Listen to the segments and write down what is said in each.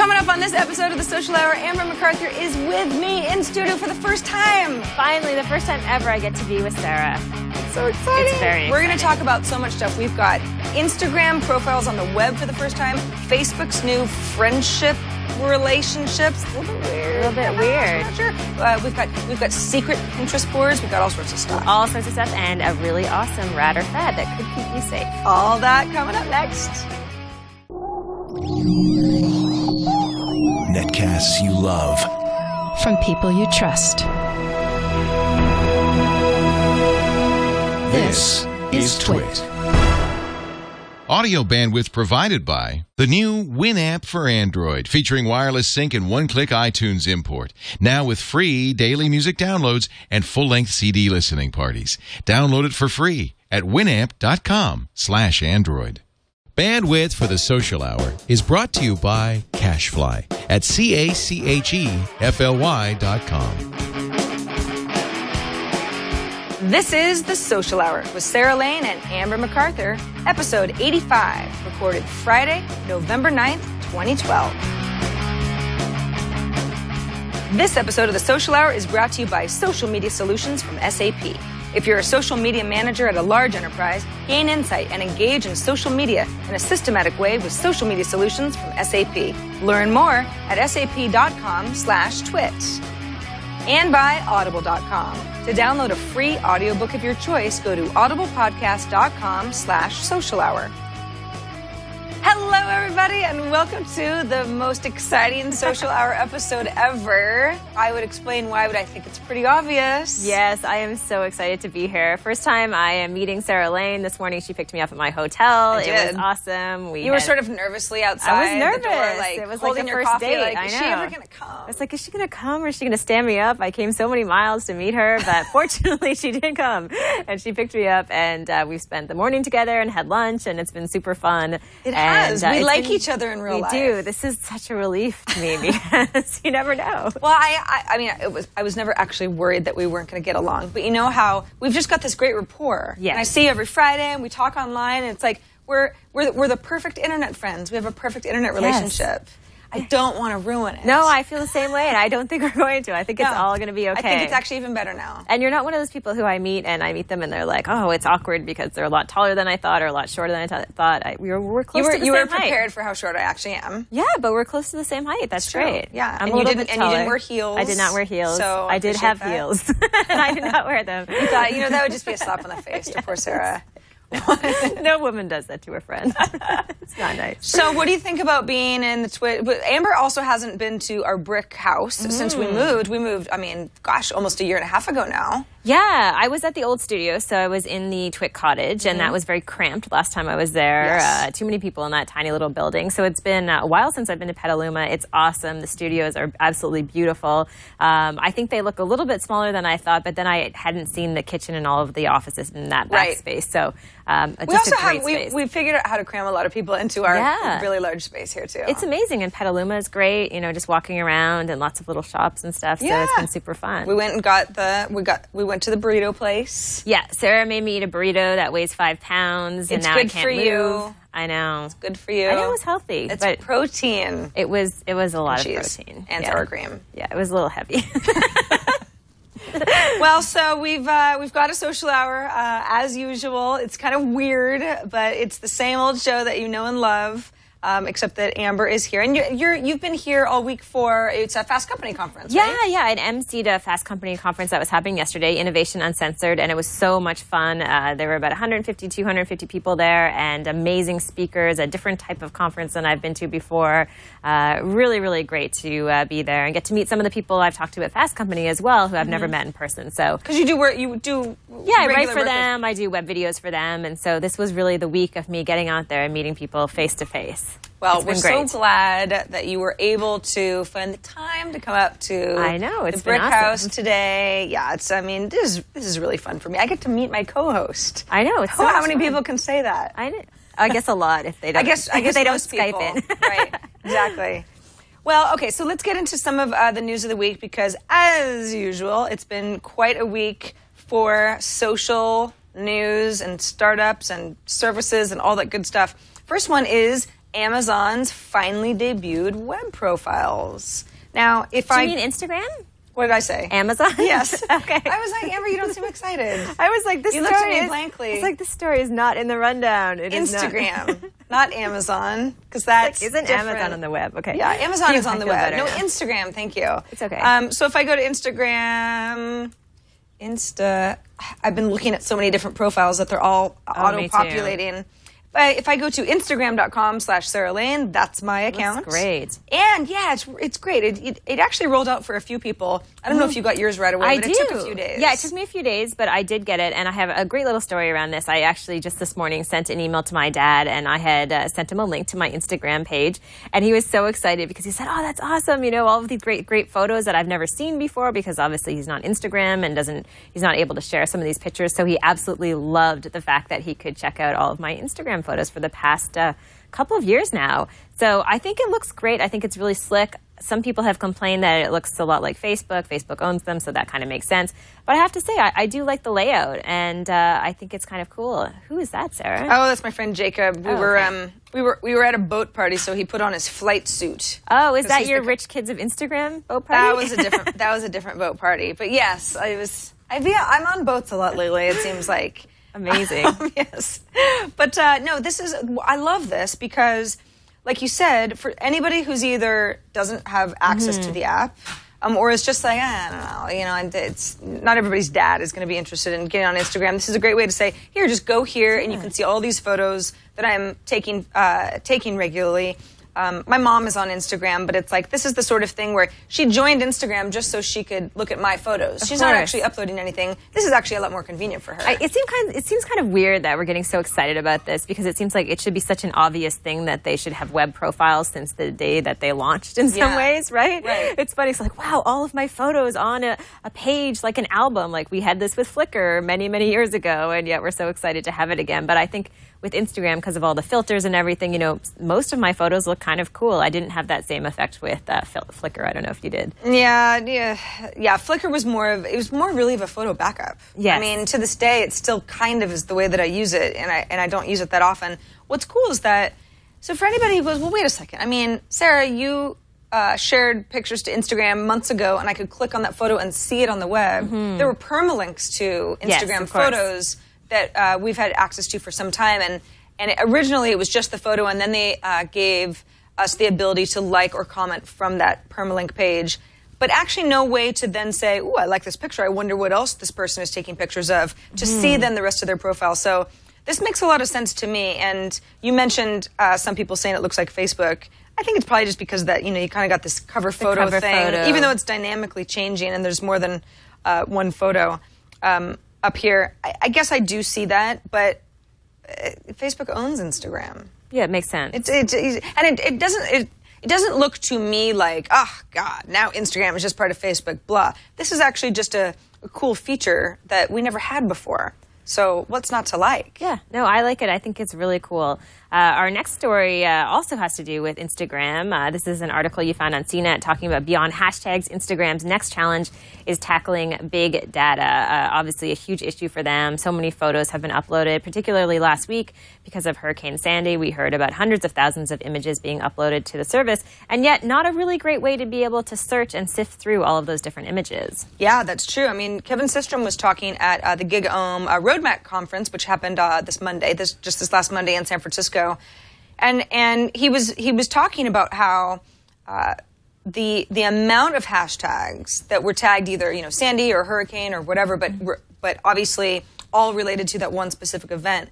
Coming up on this episode of the Social Hour, Amber MacArthur is with me in studio for the first time. Finally, the first time ever I get to be with Sarah. So exciting. It's very exciting. We're going to talk about so much stuff. We've got Instagram profiles on the web for the first time, Facebook's new friendship relationships. A little bit weird. A little bit weird. I'm not sure. We've got secret Pinterest boards. We've got all sorts of stuff. All sorts of stuff, and a really awesome rad or fad that could keep you safe. All that coming up next. Netcasts you love. From people you trust. This is TWiT. Audio bandwidth provided by the new Winamp for Android, featuring wireless sync and one-click iTunes import. Now with free daily music downloads and full-length CD listening parties. Download it for free at winamp.com/Android. Bandwidth for the Social Hour is brought to you by CacheFly at CacheFly.com. This is The Social Hour with Sarah Lane and Amber MacArthur, episode 85, recorded Friday, November 9th, 2012. This episode of The Social Hour is brought to you by Social Media Solutions from SAP. If you're a social media manager at a large enterprise, gain insight and engage in social media in a systematic way with social media solutions from SAP. Learn more at sap.com/twit. And by audible.com. To download a free audiobook of your choice, go to audiblepodcast.com/social hour. Hello, everybody, and welcome to the most exciting Social Hour episode ever. I would explain why, but I think it's pretty obvious. Yes, I am so excited to be here. First time I am meeting Sarah Lane. This morning she picked me up at my hotel. It was awesome. You were sort of nervously outside. I was nervous. The door, it was holding like the your first coffee, date. like, I know. is she ever going to come? I was like, is she going to come or is she going to stand me up? I came so many miles to meet her, but fortunately she did come. And she picked me up, and we've spent the morning together and had lunch, and it's been super fun. It has. We like each other in real life. We do. This is such a relief to me because you never know. Well, I mean, I was never actually worried that we weren't going to get along. But you know how we've just got this great rapport. Yes. And I see you every Friday, and we talk online, and it's like we're the perfect internet friends. We have a perfect internet relationship. I don't want to ruin it. No, I feel the same way, and I don't think we're going to. I think it's all going to be okay. I think it's actually even better now. And you're not one of those people who I meet, and I meet them, and they're like, oh, it's awkward because they're a lot taller than I thought or a lot shorter than I thought. We're close to the same height. You were prepared for how short I actually am. Yeah, but we're close to the same height. That's great. Yeah, I'm a little bit taller. And you didn't wear heels. I did not wear heels. So I did have heels, and I did not wear them. You thought, that would just be a slap on the face to poor Sarah. No woman does that to her friend. It's not nice. So what do you think about being in the TWiT? But Amber also hasn't been to our brick house since we moved. We moved, I mean, gosh, almost a year and a half ago now. Yeah, I was at the old studio, so I was in the TWiT cottage, and that was very cramped last time I was there. Yes. Too many people in that tiny little building. So it's been a while since I've been to Petaluma. It's awesome. The studios are absolutely beautiful. I think they look a little bit smaller than I thought, but then I hadn't seen the kitchen and all of the offices in that back space. So we figured out how to cram a lot of people into our really large space here too. It's amazing, and Petaluma is great. Just walking around and lots of little shops and stuff. So it's been super fun. We went and we went to the burrito place. Yeah, Sarah made me eat a burrito that weighs 5 pounds, and now I can't move. You. I know. It's good for you. I know it was healthy. It's protein. It was a lot of protein. And sour cream. Yeah, it was a little heavy. Well, so we've got a Social Hour as usual. It's kind of weird, but it's the same old show that you know and love. Except that Amber is here, and you've been here all week for it's a Fast Company conference. Yeah, right? yeah. I emceed a Fast Company conference that was happening yesterday, Innovation Uncensored, and it was so much fun. There were about 150, 250 people there, and amazing speakers. A different type of conference than I've been to before. Really, really great to be there and get to meet some of the people I've talked to at Fast Company as well, who I've never met in person. So because you do work, I write for them. I do web videos for them, and so this was really the week of me getting out there and meeting people face to face. Well, we're so glad that you were able to find the time to come up to the Brick House today. Yeah, this is really fun for me. I get to meet my co-host. I know. It's how many people can say that? I guess a lot if they don't. I guess they don't Skype in. Right. Exactly. Well, okay, so let's get into some of the news of the week because, as usual, it's been quite a week for social news and startups and services and all that good stuff. First one is Amazon's finally debuted web profiles. Now, if Do you mean Instagram? What did I say? Amazon? Yes. Okay. I was like, Amber, you don't seem excited. I was like, You looked at me blankly. It's like, this story is not in the rundown. It is Instagram, not Amazon, because that's isn't different. Amazon on the web? Okay. Yeah, Amazon is on I the feel web. better No, now. Instagram, thank you. It's okay. So if I go to Instagram, I've been looking at so many different profiles that they're all me too. auto-populating. But if I go to Instagram.com/Sarah Lane, that's my account. That's great. And yeah, it's great. It actually rolled out for a few people. I don't know if you got yours right away, but it took a few days. Yeah, it took me a few days, but I did get it, and I have a great little story around this. I actually just this morning sent an email to my dad, and I had sent him a link to my Instagram page, and he was so excited because he said, "Oh, that's awesome! You know, all of these great photos that I've never seen before." Because obviously he's not Instagram and he's not able to share some of these pictures. So he absolutely loved the fact that he could check out all of my Instagram photos for the past couple of years now. So I think it looks great. I think it's really slick. Some people have complained that it looks a lot like Facebook. Facebook owns them, so that kind of makes sense. But I have to say, I do like the layout, and I think it's kind of cool. Who is that, Sarah? Oh, that's my friend Jacob. We were at a boat party, so he put on his flight suit. Oh, is that your Rich Kids of Instagram boat party? That was a different boat party. But yes, I'm on boats a lot lately, it seems like. Amazing. Yes. But no, I love this because, like you said, for anybody who's either doesn't have access to the app, or is just like, I don't know, it's not everybody's dad is going to be interested in getting on Instagram. This is a great way to say, here, just go here and you can see all these photos that I'm taking regularly. My mom is on Instagram, but it's like, this is the sort of thing where she joined Instagram just so she could look at my photos. She's not actually uploading anything. This is actually a lot more convenient for her. It seems kind of weird that we're getting so excited about this because it seems like it should be such an obvious thing that they should have web profiles since the day that they launched in some ways, right? It's funny. It's like, wow, all of my photos on a page, like an album. Like we had this with Flickr many, many years ago, and yet we're so excited to have it again. But I think with Instagram, because of all the filters and everything, you know, most of my photos look kind of cool. I didn't have that same effect with Flickr. I don't know if you did. Yeah. Flickr was more really of a photo backup. Yes. I mean, to this day, it still kind of is the way that I use it, and I don't use it that often. What's cool is that, so for anybody who goes, well, wait a second. I mean, Sarah, you shared pictures to Instagram months ago, and I could click on that photo and see it on the web. There were permalinks to Instagram photos that we've had access to for some time, and originally it was just the photo, and then they gave us the ability to like or comment from that permalink page, but actually no way to then say, ooh, I like this picture, I wonder what else this person is taking pictures of, to see then the rest of their profile. So this makes a lot of sense to me, and you mentioned some people saying it looks like Facebook. I think it's probably just because that, you know, you kind of got this cover photo thing, even though it's dynamically changing and there's more than one photo up here. I guess I do see that, but Facebook owns Instagram. Yeah, it makes sense. It doesn't look to me like, oh God, now Instagram is just part of Facebook, blah. This is actually just a cool feature that we never had before. So what's not to like? Yeah, no, I like it. I think it's really cool. Our next story also has to do with Instagram. This is an article you found on CNET talking about beyond hashtags. Instagram's next challenge is tackling big data. Obviously a huge issue for them. So many photos have been uploaded, particularly last week because of Hurricane Sandy. We heard about hundreds of thousands of images being uploaded to the service, and yet not a really great way to be able to search and sift through all of those different images. Yeah, that's true. I mean, Kevin Systrom was talking at the GigaOM Roadmap conference, which happened this last Monday in San Francisco. And he was talking about how the amount of hashtags that were tagged either, you know, Sandy or Hurricane or whatever, but obviously all related to that one specific event.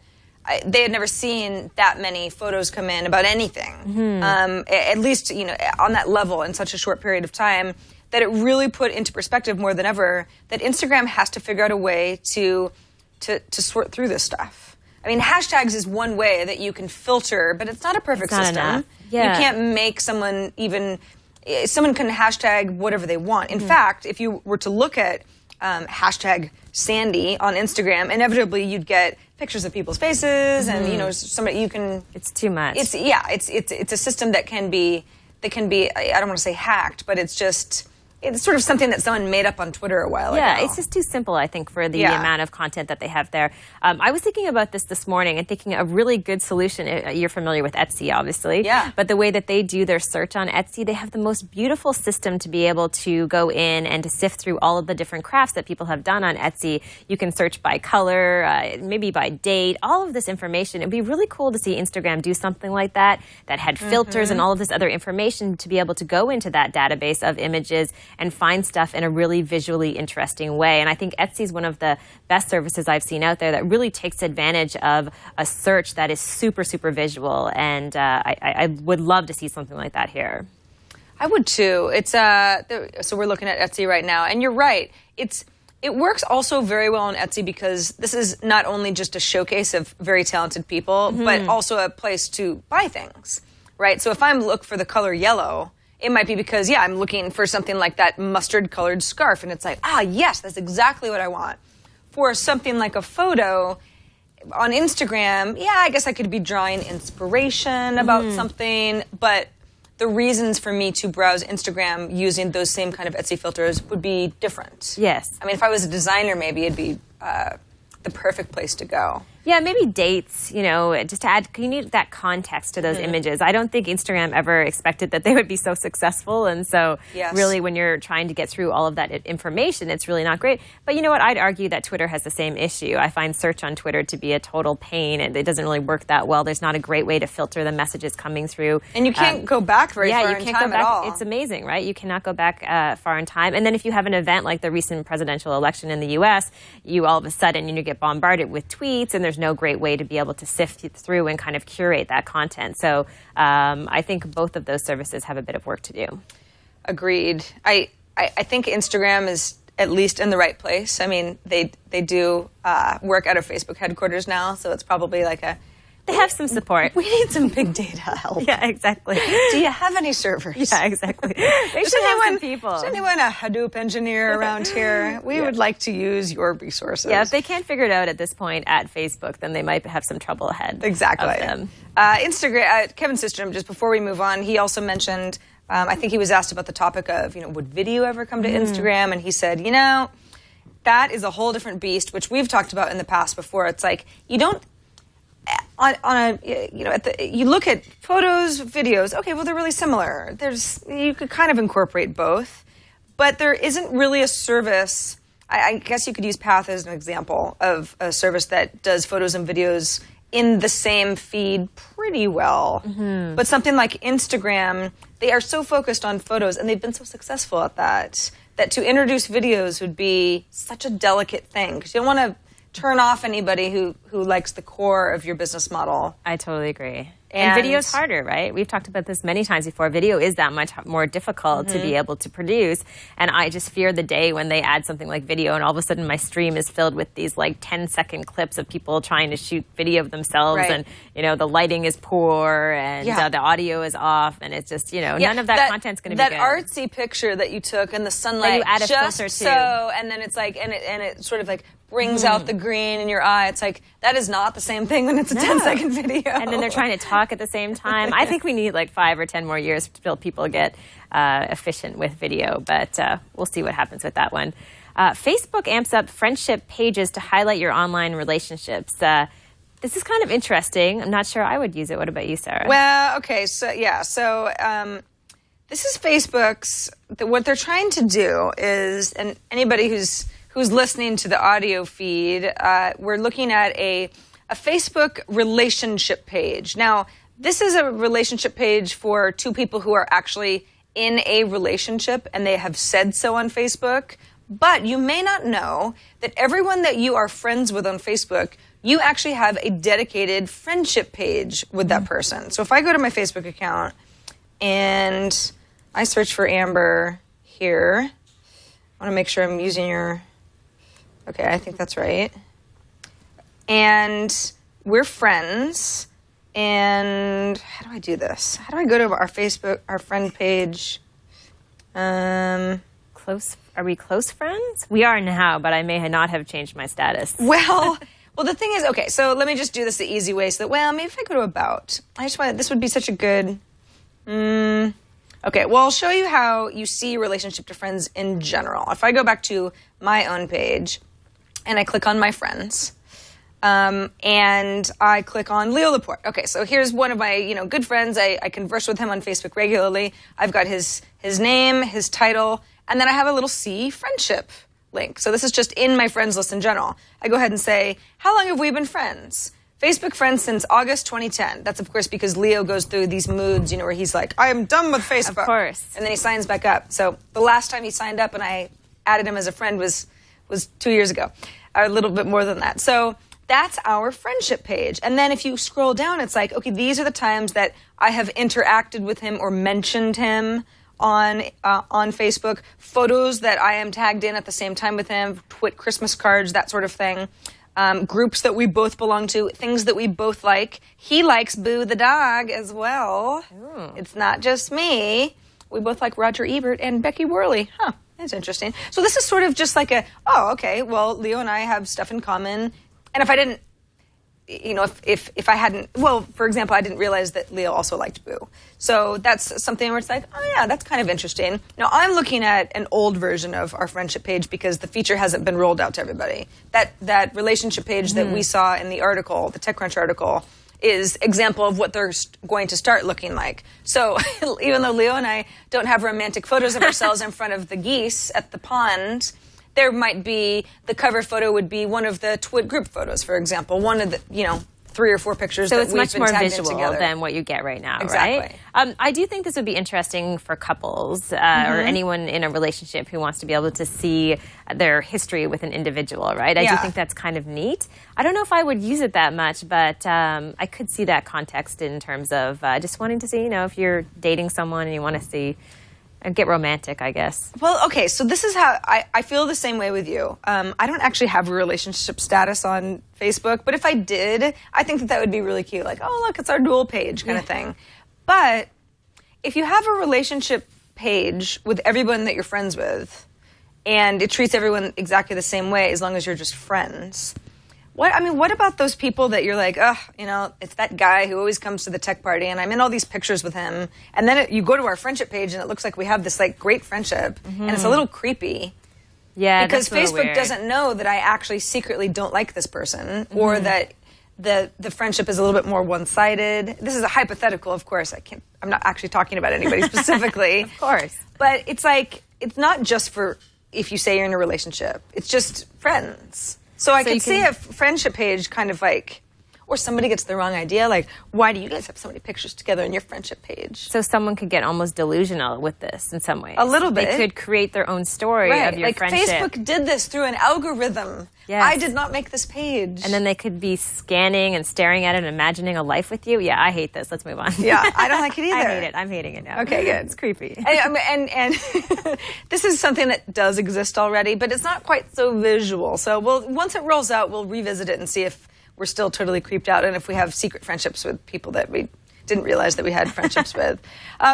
They had never seen that many photos come in about anything, at least, you know, on that level in such a short period of time, that it really put into perspective more than ever that Instagram has to figure out a way to sort through this stuff. I mean, hashtags is one way that you can filter, but it's not a perfect system. Yeah. You can't make someone can hashtag whatever they want. In fact, if you were to look at hashtag Sandy on Instagram, inevitably you'd get pictures of people's faces and, you know, somebody you can... It's too much. It's a system that can be, I don't want to say hacked, but it's it's sort of something that someone made up on Twitter a while ago. Yeah, it's just too simple, I think, for the amount of content that they have there. I was thinking about this morning and thinking a really good solution. You're familiar with Etsy, obviously. Yeah. But the way that they do their search on Etsy, they have the most beautiful system to be able to go in and to sift through all of the different crafts that people have done on Etsy. You can search by color, maybe by date, all of this information. It'd be really cool to see Instagram do something like that had filters and all of this other information to be able to go into that database of images and find stuff in a really visually interesting way. And I think Etsy is one of the best services I've seen out there that really takes advantage of a search that is super, super visual. And I would love to see something like that here. I would too. It's so we're looking at Etsy right now, and you're right. It works also very well on Etsy because this is not only just a showcase of very talented people, but also a place to buy things, right? So if I'm looking for the color yellow, it might be because, I'm looking for something like that mustard-colored scarf, and it's like, yes, that's exactly what I want. For something like a photo on Instagram, I guess I could be drawing inspiration about something, but the reasons for me to browse Instagram using those same kind of Etsy filters would be different. Yes. I mean, if I was a designer, maybe it'd be the perfect place to go. Yeah, maybe dates, just to add, you need that context to those images. I don't think Instagram ever expected that they would be so successful. And so really when you're trying to get through all of that information, it's really not great. But you know what? I'd argue that Twitter has the same issue. I find search on Twitter to be a total pain, and it doesn't really work that well. There's not a great way to filter the messages coming through. And you can't go back very far in time at all. It's amazing, right? You cannot go back far in time. And then if you have an event like the recent presidential election in the U.S., you all of a sudden, you get bombarded with tweets, and there's no great way to be able to sift through and kind of curate that content. So I think both of those services have a bit of work to do. Agreed. I think Instagram is at least in the right place. I mean, they do work out of Facebook headquarters now, so it's probably like they have some support. We need some big data help. Yeah, exactly. Do you have any servers? Yeah, exactly. They should have some people. Is anyone a Hadoop engineer around here? We would like to use your resources. Yeah, if they can't figure it out at this point at Facebook, then they might have some trouble ahead. Exactly. Of them. Instagram. Kevin Systrom, just before we move on, he also mentioned. I think he was asked about the topic of, would video ever come to Instagram? And he said, that is a whole different beast, which we've talked about in the past before. It's like you don't. You look at photos, videos. Okay, well, they're really similar. You could kind of incorporate both, but there isn't really a service. I guess you could use Path as an example of a service that does photos and videos in the same feed pretty well. But something like Instagram, they are so focused on photos, and they've been so successful at that to introduce videos would be such a delicate thing because you don't want to turn off anybody who likes the core of your business model. I totally agree. And video's harder, right? We've talked about this many times before. Video is that much more difficult to be able to produce. And I just fear the day when they add something like video and all of a sudden my stream is filled with these 10-second clips of people trying to shoot video of themselves. Right. And, the lighting is poor and the audio is off. And it's just, none of that content's going to be good. That artsy picture that you took in the sunlight. That you add a filter to. And then it's and it sort of brings out the green in your eye. It's that is not the same thing when it's a 10-second video. And then they're trying to talk at the same time. I think we need 5 or 10 more years till people get efficient with video, but we'll see what happens with that one. Facebook amps up friendship pages to highlight your online relationships. This is kind of interesting. I'm not sure I would use it. What about you, Sarah? Well, okay, so this is Facebook's. What they're trying to do is, and anybody who's listening to the audio feed, we're looking at a Facebook relationship page. Now, this is a relationship page for two people who are actually in a relationship, and they have said so on Facebook. But you may not know that everyone that you are friends with on Facebook, you actually have a dedicated friendship page with that person. So if I go to my Facebook account and I search for Amber here, I want to make sure I'm using your... Okay, I think that's right. And we're friends. And how do I do this? How do I go to our Facebook, our friend page? Are we close friends? We are now, but I may not have changed my status. Well, the thing is, okay, so let me just do this the easy way. So that, maybe if I go to About, this would be such a good... Okay, well, I'll show you how you see relationship to friends in general. If I go back to my own page and I click on my friends, and I click on Leo Laporte. Okay, so here's one of my, good friends. I converse with him on Facebook regularly. I've got his name, his title, and then I have a little C friendship link. So this is just in my friends list in general. I go ahead and say, how long have we been friends? Facebook friends since August 2010. That's, of course, because Leo goes through these moods, where he's like, I am done with Facebook. Of course. And then he signs back up. So the last time he signed up and I added him as a friend was 2 years ago, a little bit more than that. So that's our friendship page. And then if you scroll down, it's like, okay, these are the times that I have interacted with him or mentioned him on Facebook, photos that I am tagged in at the same time with him, TWiT Christmas cards, that sort of thing, groups that we both belong to, things that we both like. He likes Boo the dog as well. Ooh. It's not just me. We both like Roger Ebert and Becky Worley. Huh, that's interesting. So this is sort of just like okay, well, Leo and I have stuff in common. And if I didn't, if I hadn't, well, for example, I didn't realize that Leo also liked Boo. So that's something where it's like, oh yeah, that's kind of interesting. Now I'm looking at an old version of our friendship page because the feature hasn't been rolled out to everybody. That relationship page that we saw in the article, the TechCrunch article, is example of what they're going to start looking like. So even though Leo and I don't have romantic photos of ourselves in front of the geese at the pond, there might be, the cover photo would be one of the TWiT group photos, for example, one of the, 3 or 4 pictures that we've been tagged in together. So it's much more visual than what you get right now, exactly. Right? I do think this would be interesting for couples or anyone in a relationship who wants to be able to see their history with an individual, right? I do think that's kind of neat. I don't know if I would use it that much, but I could see that context in terms of just wanting to see, if you're dating someone and you want to see, get romantic, I guess. Well, okay, so this is how I feel the same way with you. I don't actually have a relationship status on Facebook, but if I did, I think that would be really cute. Like, oh, look, it's our dual page kind of thing. But if you have a relationship page with everyone that you're friends with, and it treats everyone exactly the same way as long as you're just friends, what about those people that you're like, it's that guy who always comes to the tech party and I'm in all these pictures with him. And then you go to our friendship page and it looks like we have this great friendship and it's a little creepy. Yeah, because that's Facebook weird. doesn't know that I actually secretly don't like this person or that the friendship is a little bit more one-sided. This is a hypothetical, of course. I'm not actually talking about anybody specifically. Of course. But it's not just for if you say you're in a relationship. It's just friends. So I could see a friendship page kind of or somebody gets the wrong idea, why do you guys have so many pictures together in your friendship page? So someone could get almost delusional with this in some ways. A little bit. They could create their own story of your friendship. Facebook did this through an algorithm. Yes. I did not make this page. And then they could be scanning and staring at it and imagining a life with you. Yeah, I hate this. Let's move on. Yeah, I don't like it either. I hate it. I'm hating it now. Okay, good. It's creepy. And this is something that does exist already, but it's not quite so visual. So once it rolls out, we'll revisit it and see if we're still totally creeped out and if we have secret friendships with people that we didn't realize that we had friendships with.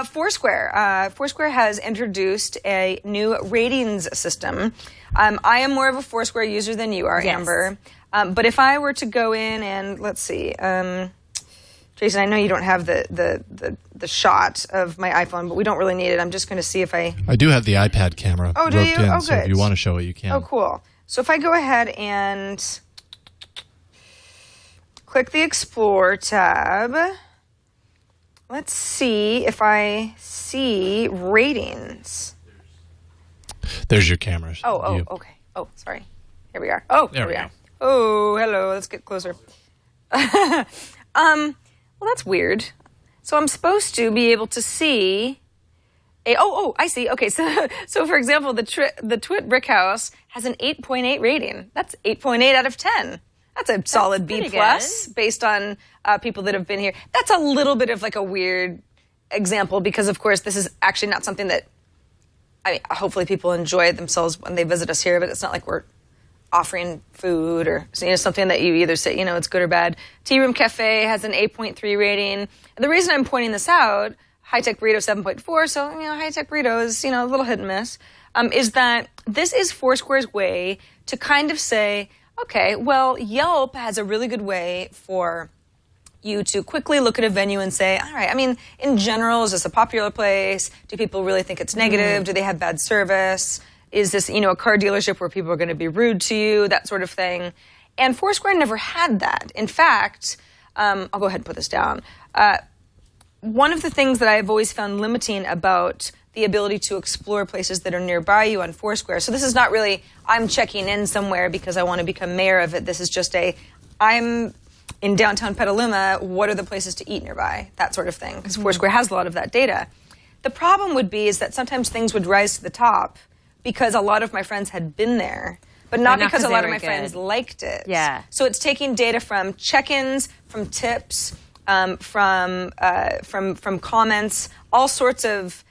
Foursquare. Foursquare has introduced a new ratings system. I am more of a Foursquare user than you are, Amber. But if I were to go in and, let's see, Jason, I know you don't have the shot of my iPhone, but we don't really need it. I'm just going to see if I do have the iPad camera roped in, Oh, so if you want to show it, you can. Oh, cool. So if I go ahead and click the Explore tab, let's see if I see ratings. There's your camera. Oh, okay. Oh, sorry. Here we are. Oh, there we are. Oh, hello. Let's get closer. Well, that's weird. So I'm supposed to be able to see I see. Okay, so for example, the TWiT Brick House has an 8.8 rating. That's 8.8 out of 10. That's a solid B+ based on people that have been here. That's a little bit of a weird example because, of course, this is actually not something that, hopefully people enjoy themselves when they visit us here, but it's not like we're offering food or something that you either say, it's good or bad. Tea Room Cafe has an 8.3 rating. And the reason I'm pointing this out, High Tech Burrito 7.4, so, High Tech Burrito is, a little hit and miss, is that this is Foursquare's way to kind of say, okay, well, Yelp has a really good way for you to quickly look at a venue and say, all right, I mean, in general, is this a popular place? Do people really think it's negative? Do they have bad service? Is this, a car dealership where people are going to be rude to you? That sort of thing. And Foursquare never had that. In fact, I'll go ahead and put this down. One of the things that I've always found limiting about the ability to explore places that are nearby you on Foursquare. So this is not really, I'm checking in somewhere because I want to become mayor of it. This is just I'm in downtown Petaluma, what are the places to eat nearby? That sort of thing, because Foursquare has a lot of that data. The problem would be is that sometimes things would rise to the top because a lot of my friends had been there, but not because a lot of my friends liked it. Yeah. So it's taking data from check-ins, from tips, from comments, all sorts of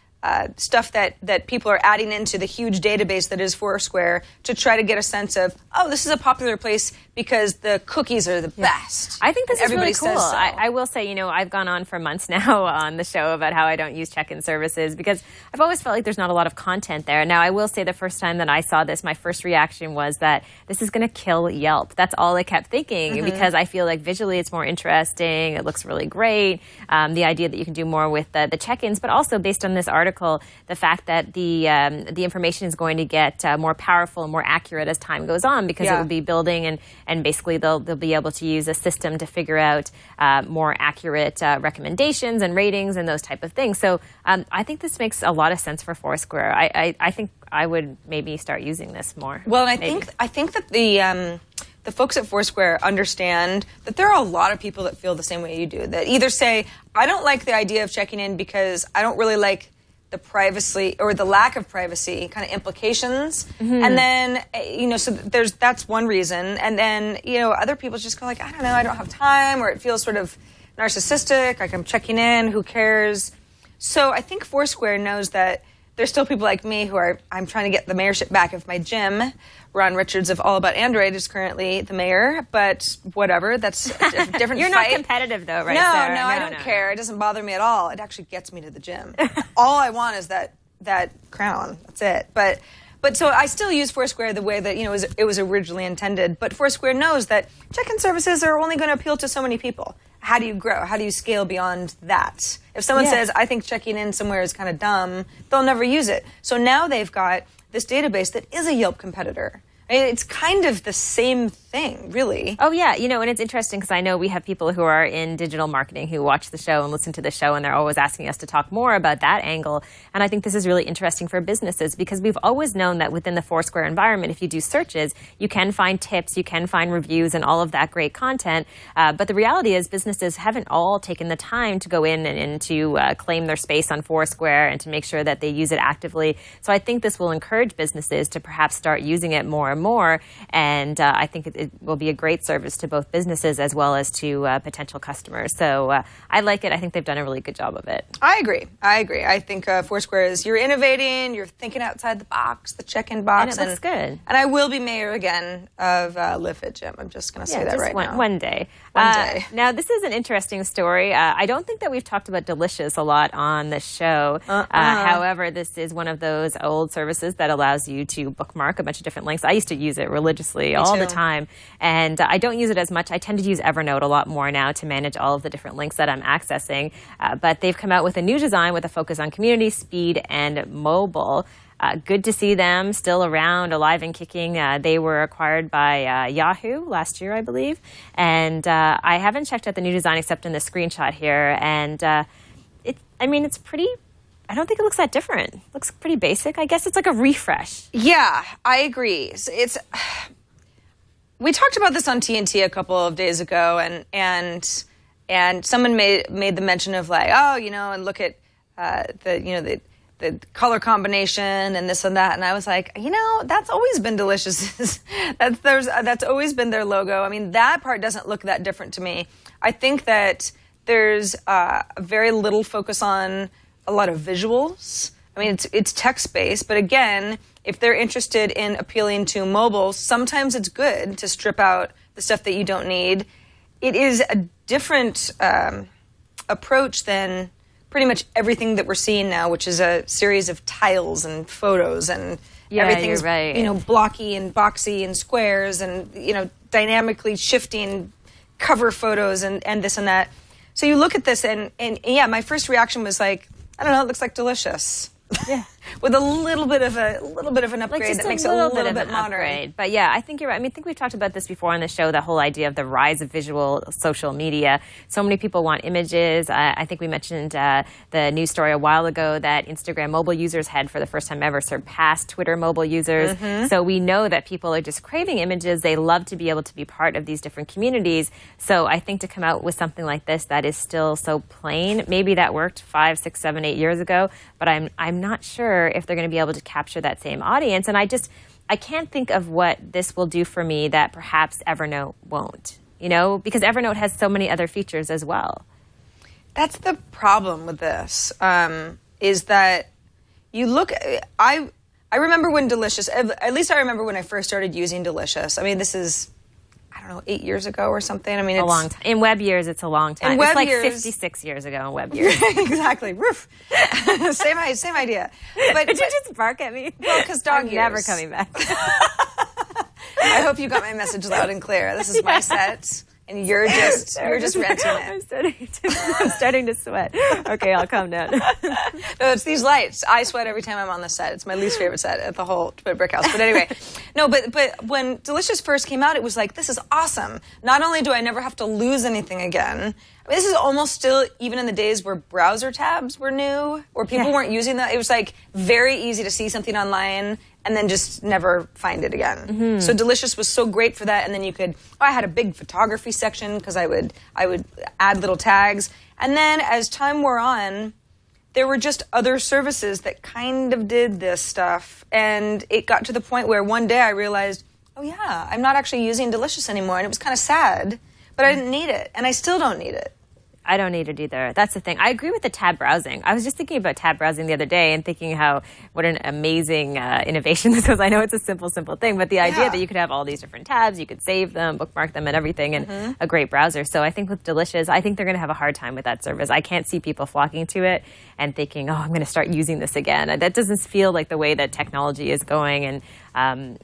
stuff that people are adding into the huge database that is Foursquare to try to get a sense of, oh, this is a popular place because the cookies are the best. I think this is really Everybody cool. says so. I will say, I've gone on for months now on the show about how I don't use check-in services because I've always felt like there's not a lot of content there. Now, I will say the first time that I saw this, my first reaction was that this is going to kill Yelp. That's all I kept thinking because I feel like visually it's more interesting. It looks really great. The idea that you can do more with the check-ins, but also based on this article, the fact that the information is going to get more powerful and more accurate as time goes on because it will be building and basically they'll be able to use a system to figure out more accurate recommendations and ratings and those type of things. So I think this makes a lot of sense for Foursquare. I think I would maybe start using this more. Well, and I think that the folks at Foursquare understand that there are a lot of people that feel the same way you do, that either say, I don't like the idea of checking in because I don't really like the privacy or the lack of privacy kind of implications. And then, so that's one reason. And then, other people just go like, I don't know, I don't have time, or it feels sort of narcissistic, like I'm checking in, who cares? So I think Foursquare knows that there's still people like me I'm trying to get the mayorship back of my gym. Ron Richards of All About Android is currently the mayor, but whatever, that's a different You're fight. not competitive though, right, No, Sarah? no, I don't care. It doesn't bother me at all. It actually gets me to the gym. All I want is that crown. That's it. But so I still use Foursquare the way that it was originally intended. But Foursquare knows that check-in services are only going to appeal to so many people. How do you grow? How do you scale beyond that? If someone says, I think checking in somewhere is kind of dumb, they'll never use it. So now they've got this database that is a Yelp competitor. I mean, it's kind of the same thing, really. Oh, yeah. And it's interesting because I know we have people who are in digital marketing who watch the show and listen to the show, and they're always asking us to talk more about that angle. And I think this is really interesting for businesses because we've always known that within the Foursquare environment, if you do searches, you can find tips, you can find reviews and all of that great content. But the reality is businesses haven't all taken the time to go in and to claim their space on Foursquare and to make sure that they use it actively. So I think this will encourage businesses to perhaps start using it more and more. And I think it will be a great service to both businesses as well as to potential customers. So I like it. I think they've done a really good job of it. I agree. I think Foursquare is, you're innovating, you're thinking outside the box, the check-in box. And it looks good. And I will be mayor again of Live Fit Gym. I'm just going to say that right now. One day. One day. Now, this is an interesting story. I don't think that we've talked about Delicious a lot on the show. However, this is one of those old services that allows you to bookmark a bunch of different links. I used to use it religiously all the time. And I don't use it as much. I tend to use Evernote a lot more now to manage all of the different links that I'm accessing. But they've come out with a new design with a focus on community, speed, and mobile. Good to see them still around, alive and kicking. They were acquired by Yahoo last year, I believe. And I haven't checked out the new design except in the screenshot here. And it's pretty... I don't think it looks that different. It looks pretty basic. I guess it's like a refresh. Yeah, I agree. We talked about this on TNT a couple of days ago, and someone made the mention of like, and look at the color combination and this and that, and I was like, that's always been Delicious. that's always been their logo. I mean, that part doesn't look that different to me. I think that there's very little focus on a lot of visuals. I mean, it's text-based, but again, if they're interested in appealing to mobile, sometimes it's good to strip out the stuff that you don't need. It is a different approach than pretty much everything that we're seeing now, which is a series of tiles and photos and everything's right. blocky and boxy and squares and dynamically shifting cover photos and this and that. So you look at this and yeah, my first reaction was like, I don't know, it looks like delicious. Yeah. With a little bit of an upgrade that makes it a little bit modern. Upgrade. But yeah, I think you're right. I mean, I think we've talked about this before on the show, the whole idea of the rise of visual social media. So many people want images. I think we mentioned the news story a while ago that Instagram mobile users had for the first time ever surpassed Twitter mobile users. So we know that people are just craving images. They love to be able to be part of these different communities. So I think to come out with something like this that is still so plain, maybe that worked 5, 6, 7, 8 years ago, but I'm not sure if they're going to be able to capture that same audience. And I can't think of what this will do for me that perhaps Evernote won't, because Evernote has so many other features as well. That's the problem with this, is that you look, I remember when Delicious, at least I remember when I first started using Delicious. I mean, this is, I don't know, 8 years ago or something. I mean, it's a long time. In web years, it's a long time. In web it's like years, 56 years ago in web years. Exactly. Roof. Same idea. But did you just bark at me? Well, because dog years. Never coming back. I hope you got my message loud and clear. This is my set, and you're just renting it. I'm starting to sweat. Okay, I'll calm down. No, it's these lights. I sweat every time I'm on the set. It's my least favorite set at the whole TWiT Brick House. But anyway, no, but when Delicious first came out, it was like, this is awesome. Not only do I never have to lose anything again, I mean, this is almost still, even in the days where browser tabs were new, where people weren't using that, it was like very easy to see something online and then just never find it again. So Delicious was so great for that. And then you could, I had a big photography section because I would add little tags. And then as time wore on, there were just other services that kind of did this stuff. And it got to the point where one day I realized, oh yeah, I'm not actually using Delicious anymore. And it was kind of sad, but I didn't need it. And I still don't need it. I don't need it either. That's the thing. I agree with the tab browsing. I was just thinking about tab browsing the other day and thinking what an amazing innovation this was. I know it's a simple thing, but the idea that you could have all these different tabs, you could save them, bookmark them and everything, and a great browser. So I think with Delicious, I think they're going to have a hard time with that service. I can't see people flocking to it and thinking, oh, I'm going to start using this again. That doesn't feel like the way that technology is going. And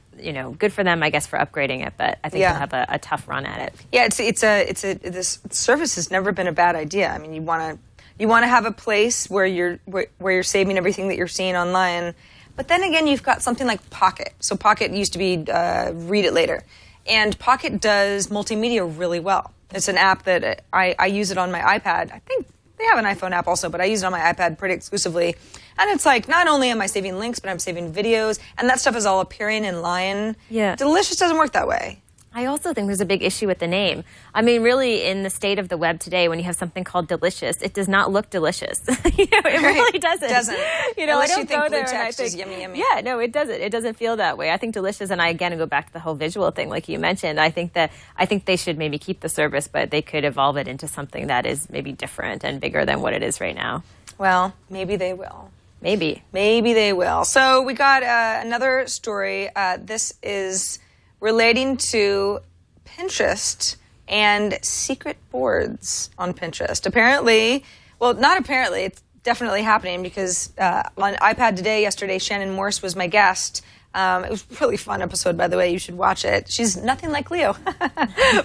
good for them, I guess, for upgrading it, but I think they'll have a tough run at it. Yeah, this service has never been a bad idea. I mean, you want to have a place where you're saving everything that you're seeing online, but then again, you've got something like Pocket. So Pocket used to be Read It Later, and Pocket does multimedia really well. It's an app that I use it on my iPad. I think they have an iPhone app also, but I use it on my iPad pretty exclusively. And it's like, not only am I saving links, but I'm saving videos, and that stuff is all appearing in line. Yeah. Delicious doesn't work that way. I also think there's a big issue with the name. I mean, really, in the state of the web today, when you have something called Delicious, it does not look delicious. It really doesn't. It doesn't. Unless I don't go there and I think, is yummy, yummy. Yeah, no, it doesn't. It doesn't feel that way. I think Delicious, and I again go back to the whole visual thing, like you mentioned. I think they should maybe keep the service, but they could evolve it into something that is maybe different and bigger than what it is right now. Well, maybe they will. Maybe they will. So we got another story. This is relating to Pinterest and secret boards on Pinterest. Apparently, well, not apparently, it's definitely happening because on iPad Today yesterday, Shannon Morse was my guest. It was a really fun episode, by the way. You should watch it. She's nothing like Leo.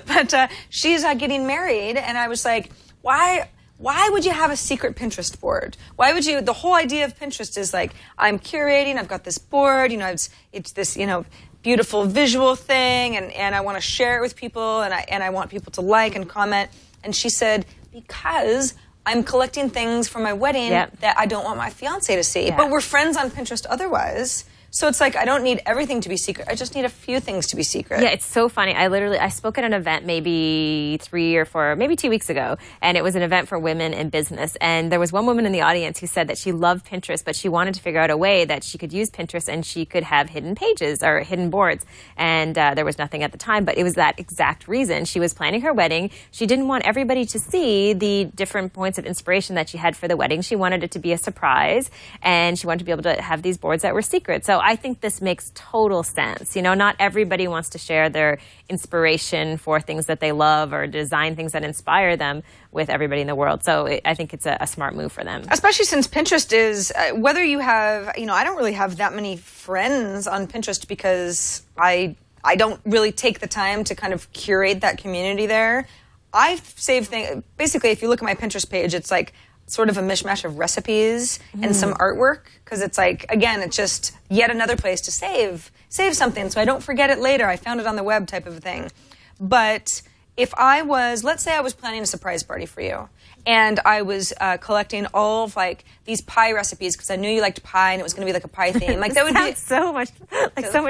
But she's getting married, and I was like, why would you have a secret Pinterest board? Why would you? The whole idea of Pinterest is like, I'm curating, I've got this board, it's this, beautiful visual thing, and I want to share it with people, and I want people to like and comment. And she said, because I'm collecting things for my wedding that I don't want my fiance to see. But we're friends on Pinterest otherwise. So it's like, I don't need everything to be secret. I just need a few things to be secret. Yeah, it's so funny. I spoke at an event maybe 3 or 4, maybe 2 weeks ago, and it was an event for women in business. And there was one woman in the audience who said that she loved Pinterest, but she wanted to figure out a way that she could use Pinterest and she could have hidden pages or hidden boards. And there was nothing at the time, but it was that exact reason. She was planning her wedding. She didn't want everybody to see the different points of inspiration that she had for the wedding. She wanted it to be a surprise, and she wanted to be able to have these boards that were secret. So I think this makes total sense. Not everybody wants to share their inspiration for things that they love or design things that inspire them with everybody in the world. So I think it's a smart move for them. Especially since Pinterest is, whether you have, I don't really have that many friends on Pinterest because I don't really take the time to kind of curate that community there. I save things. Basically, if you look at my Pinterest page, it's like sort of a mishmash of recipes and some artwork, because it's like, again, it's just yet another place to save something so I don't forget it later. I found it on the web type of a thing. But if I was, let's say I was planning a surprise party for you, and I was collecting all of like these pie recipes because I knew you liked pie and it was going to be like a pie theme. Like that would be so much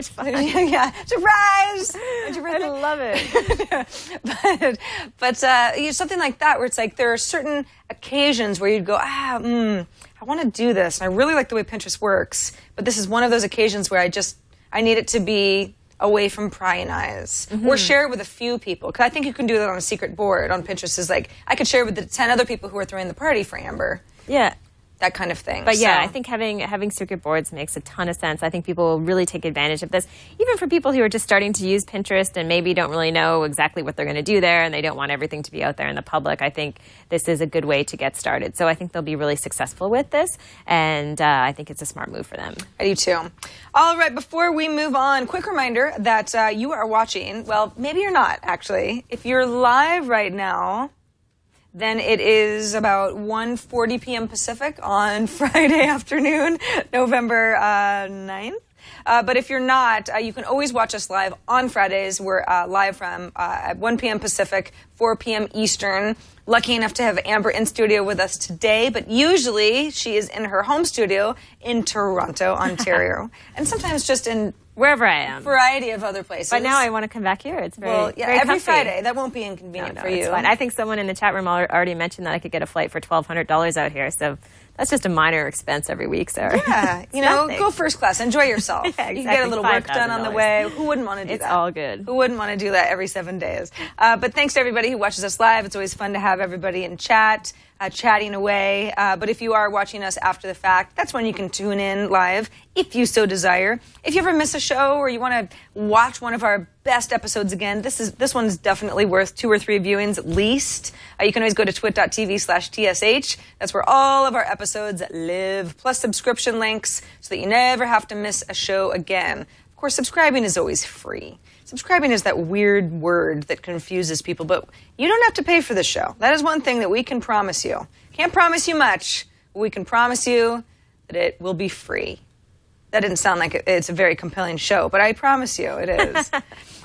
fun. Yeah, surprise! I love it. but something like that where it's like there are certain occasions where you'd go, I want to do this, and I really like the way Pinterest works, but this is one of those occasions where I need it to be away from prying eyes, or share it with a few people. Because I think you can do that on a secret board on Pinterest. Is like I could share with the 10 other people who are throwing the party for Amber. Yeah. That kind of thing. But yeah, I think having circuit boards makes a ton of sense. I think people will really take advantage of this. Even for people who are just starting to use Pinterest and maybe don't really know exactly what they're going to do there and they don't want everything to be out there in the public, I think this is a good way to get started. So I think they'll be really successful with this, and I think it's a smart move for them. I do too. All right, before we move on, quick reminder that you are watching, well, maybe you're not actually. If you're live right now, then it is about 1:40 p.m. Pacific on Friday afternoon, November 9th. But if you're not, you can always watch us live on Fridays. We're live from at 1 p.m. Pacific, 4 p.m. Eastern. Lucky enough to have Amber in studio with us today, but usually she is in her home studio in Toronto, Ontario, and sometimes just in wherever I am. Variety of other places. But now I want to come back here. It's very, very every comfy. Friday. That won't be inconvenient for you. It's fine. I think someone in the chat room already mentioned that I could get a flight for $1,200 out here. So that's just a minor expense every week, Sarah. Yeah, go first class. Enjoy yourself. Yeah, exactly. You can get a little work done on the way. Who wouldn't want to do that? It's all good. Who wouldn't want to do that every 7 days? But thanks to everybody who watches us live. It's always fun to have everybody in chat, chatting away. But if you are watching us after the fact, that's when you can tune in live, if you so desire. If you ever miss a show or you want to watch one of our best episodes again, this one's definitely worth 2 or 3 viewings at least. You can always go to twit.tv/TSH. That's where all of our episodes live, plus subscription links so that you never have to miss a show again. Of course, subscribing is always free. Subscribing is that weird word that confuses people, but you don't have to pay for the show. That is one thing that we can promise you. Can't promise you much, but we can promise you that it will be free. That didn't sound like it's a very compelling show, but I promise you it is.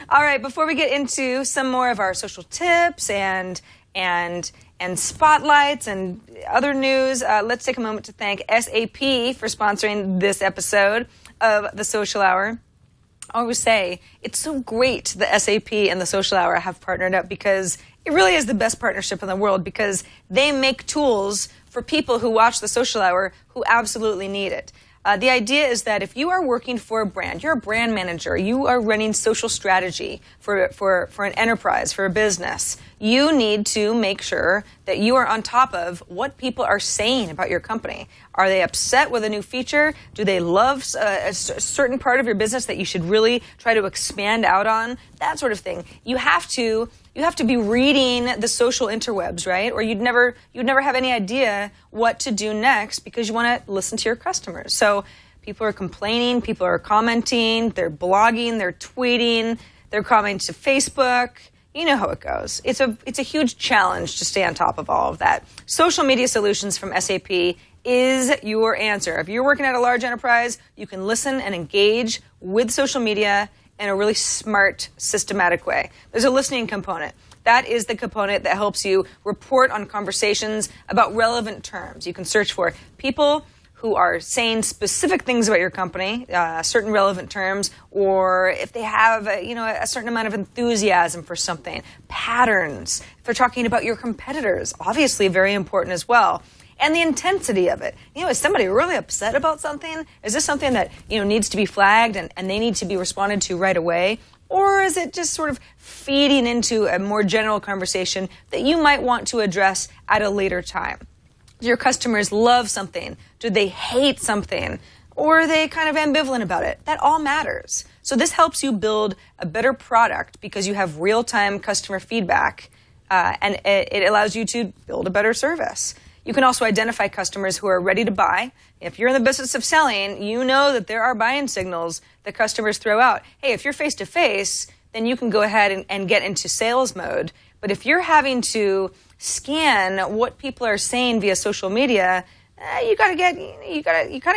All right, before we get into some more of our social tips and spotlights and other news, let's take a moment to thank SAP for sponsoring this episode of The Social Hour. I always say it's so great that SAP and The Social Hour have partnered up, because it really is the best partnership in the world, because they make tools for people who watch The Social Hour who absolutely need it. The idea is that if you are working for a brand, you're a brand manager, you are running social strategy for an enterprise, for a business, you need to make sure that you are on top of what people are saying about your company. Are they upset with a new feature? Do they love a certain part of your business that you should really try to expand out on? That sort of thing. You have to be reading the social interwebs, right? Or you'd never have any idea what to do next, because you want to listen to your customers. So people are complaining, people are commenting, they're blogging, they're tweeting, they're commenting to Facebook. You know how it goes. It's a huge challenge to stay on top of all of that. Social media solutions from SAP is your answer. If you're working at a large enterprise, you can listen and engage with social media in a really smart, systematic way. There's a listening component. That is the component that helps you report on conversations about relevant terms. You can search for people who are saying specific things about your company, certain relevant terms, or if they have a certain amount of enthusiasm for something, patterns. If they're talking about your competitors, obviously very important as well. And the intensity of it. Is somebody really upset about something? Is this something that, needs to be flagged and they need to be responded to right away? Or is it just sort of feeding into a more general conversation that you might want to address at a later time? Do your customers love something? Do they hate something? Or are they kind of ambivalent about it? That all matters. So this helps you build a better product because you have real-time customer feedback, and it allows you to build a better service. You can also identify customers who are ready to buy. If you're in the business of selling, you know that there are buying signals that customers throw out. Hey, if you're face-to-face, then you can go ahead and get into sales mode. But if you're having to scan what people are saying via social media, you kind of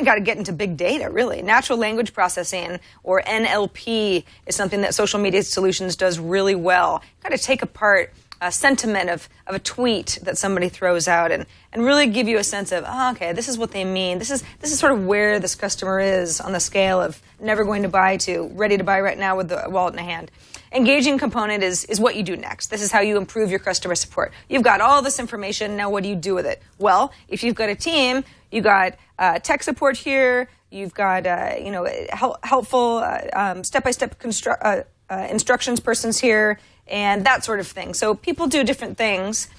got to get into big data, really. Natural language processing, or NLP, is something that Social Media Solutions does really well. You got to take apart a sentiment of a tweet that somebody throws out and really give you a sense of, oh, okay, this is what they mean. This is sort of where this customer is on the scale of never going to buy to ready to buy right now with the wallet in a hand. Engaging component is what you do next. This is how you improve your customer support. You've got all this information. Now what do you do with it? Well, if you've got a team, you got tech support here. You've got helpful step-by-step instructions persons here, and that sort of thing. So people do different things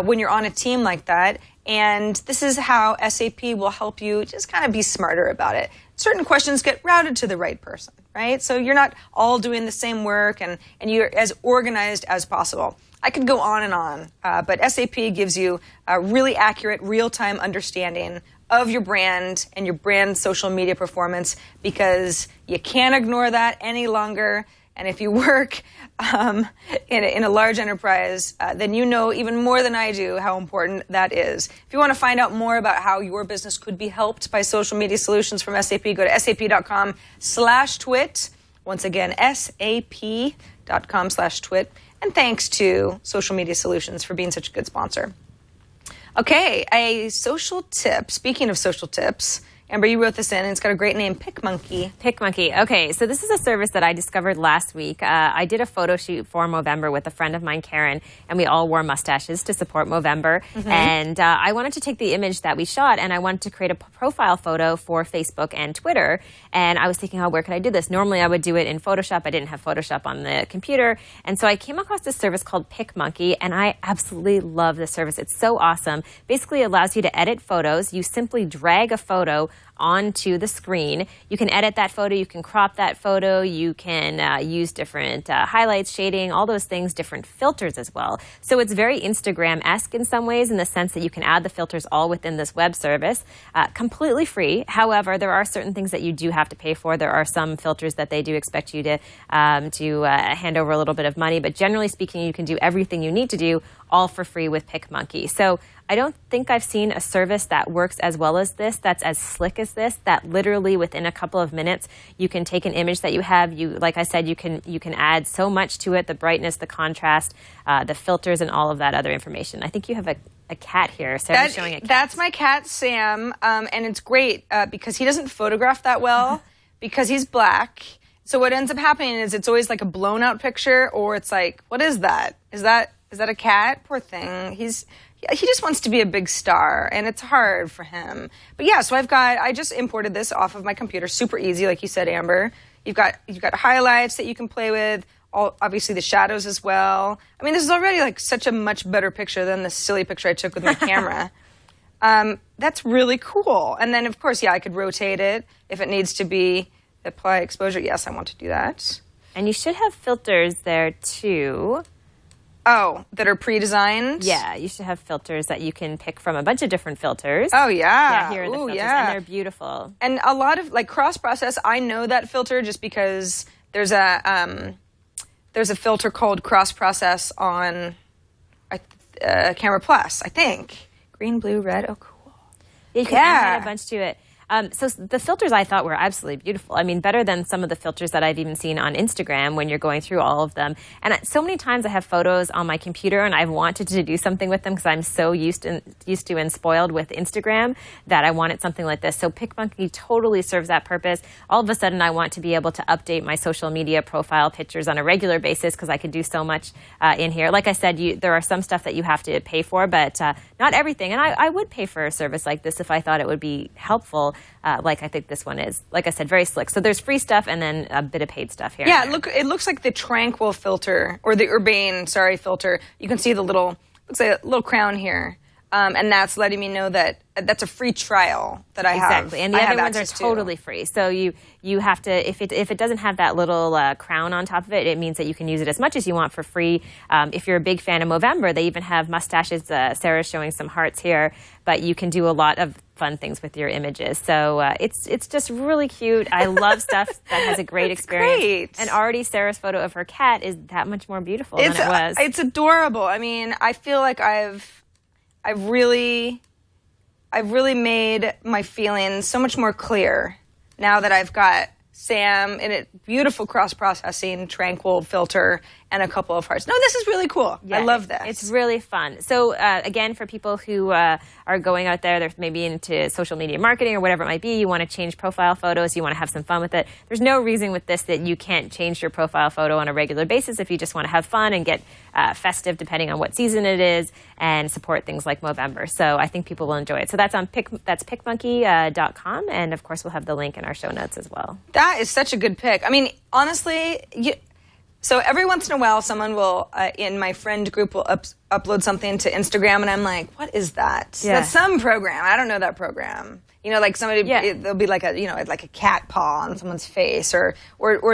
when you're on a team like that, and this is how SAP will help you just kind of be smarter about it. Certain questions get routed to the right person, right? So you're not all doing the same work, and you're as organized as possible. I could go on and on, but SAP gives you a really accurate, real-time understanding of your brand and your brand social media performance, because you can't ignore that any longer. And if you work in a large enterprise, then you know even more than I do how important that is. If you want to find out more about how your business could be helped by social media solutions from SAP, go to sap.com/twit. Once again, sap.com/twit. And thanks to Social Media Solutions for being such a good sponsor. Okay, a social tip. Speaking of social tips, Amber, you wrote this in, and it's got a great name, PicMonkey. PicMonkey. Okay, so this is a service that I discovered last week. I did a photo shoot for Movember with a friend of mine, Karen, and we all wore mustaches to support Movember. Mm-hmm. And I wanted to take the image that we shot, and I wanted to create a profile photo for Facebook and Twitter. And I was thinking, oh, where could I do this? Normally, I would do it in Photoshop. I didn't have Photoshop on the computer. And so I came across this service called PicMonkey, and I absolutely love this service. It's so awesome. Basically, it allows you to edit photos. You simply drag a photo onto the screen. You can edit that photo, you can crop that photo, you can use different highlights, shading, all those things, different filters as well. So it's very Instagram-esque in some ways, in the sense that you can add the filters all within this web service, completely free. However, there are certain things that you do have to pay for. There are some filters that they do expect you to hand over a little bit of money, but generally speaking, you can do everything you need to do all for free with PicMonkey. So I don't think I've seen a service that works as well as this, that's as slick as this, that literally within a couple of minutes you can take an image that you have. Like I said, you can add so much to it: the brightness, the contrast, the filters, and all of that other information. I think you have a cat here. Sarah's showing a cat. That's my cat, Sam, and it's great because he doesn't photograph that well because he's black. So what ends up happening is it's always like a blown out picture, or it's like, what is that? Is that a cat? Poor thing. He just wants to be a big star, and it's hard for him. But yeah, so I just imported this off of my computer. Super easy, like you said, Amber. You've got highlights that you can play with, obviously the shadows as well. I mean, this is already like such a much better picture than the silly picture I took with my camera. That's really cool. And then, of course, yeah, I could rotate it if it needs to be. Apply exposure. Yes, I want to do that. And you should have filters there, too. Oh, that are pre-designed? Yeah, you should have filters that you can pick from a bunch of different filters. Oh, yeah. Yeah, here are the filters, and they're beautiful. And a lot of, like, cross-process, I know that filter just because there's a filter called cross-process on Camera Plus, I think. Green, blue, red. Oh, cool. Yeah, you can add a bunch to it. So the filters I thought were absolutely beautiful. I mean, better than some of the filters that I've even seen on Instagram when you're going through all of them. And so many times I have photos on my computer and I've wanted to do something with them because I'm so used to and spoiled with Instagram that I wanted something like this. So PicMonkey totally serves that purpose. All of a sudden, I want to be able to update my social media profile pictures on a regular basis because I could do so much in here. Like I said, there are some stuff that you have to pay for, but not everything. And I would pay for a service like this if I thought it would be helpful. Like I think this one is, like I said, very slick. So there's free stuff and then a bit of paid stuff here. Yeah, it looks like the Tranquil filter or the Urbane, filter. You can see looks like a little crown here. And that's letting me know that that's a free trial that I have. Exactly, and the other ones are totally free. So you have to, if it doesn't have that little crown on top of it, it means that you can use it as much as you want for free. If you're a big fan of Movember, they even have mustaches. Sarah's showing some hearts here, but you can do a lot of fun things with your images. So it's just really cute. I love stuff that has a great experience. Great. And already Sarah's photo of her cat is that much more beautiful than it was. It's adorable. I mean, I feel like I've really made my feelings so much more clear now that I've got Sam in a beautiful cross-processing, tranquil filter and a couple of hearts. No, this is really cool. Yeah, I love this. It's really fun. So again, for people who are going out there, they're maybe into social media marketing or whatever it might be, you want to change profile photos, you want to have some fun with it. There's no reason with this that you can't change your profile photo on a regular basis if you just want to have fun and get festive depending on what season it is and support things like Movember. So I think people will enjoy it. So that's on PicMonkey.com, and of course we'll have the link in our show notes as well. That is such a good pick. I mean, honestly, so every once in a while, someone will, in my friend group, will upload something to Instagram, and I'm like, what is that? Yeah. That's some program. I don't know that program. You know, like somebody, there'll be like a cat paw on someone's face, or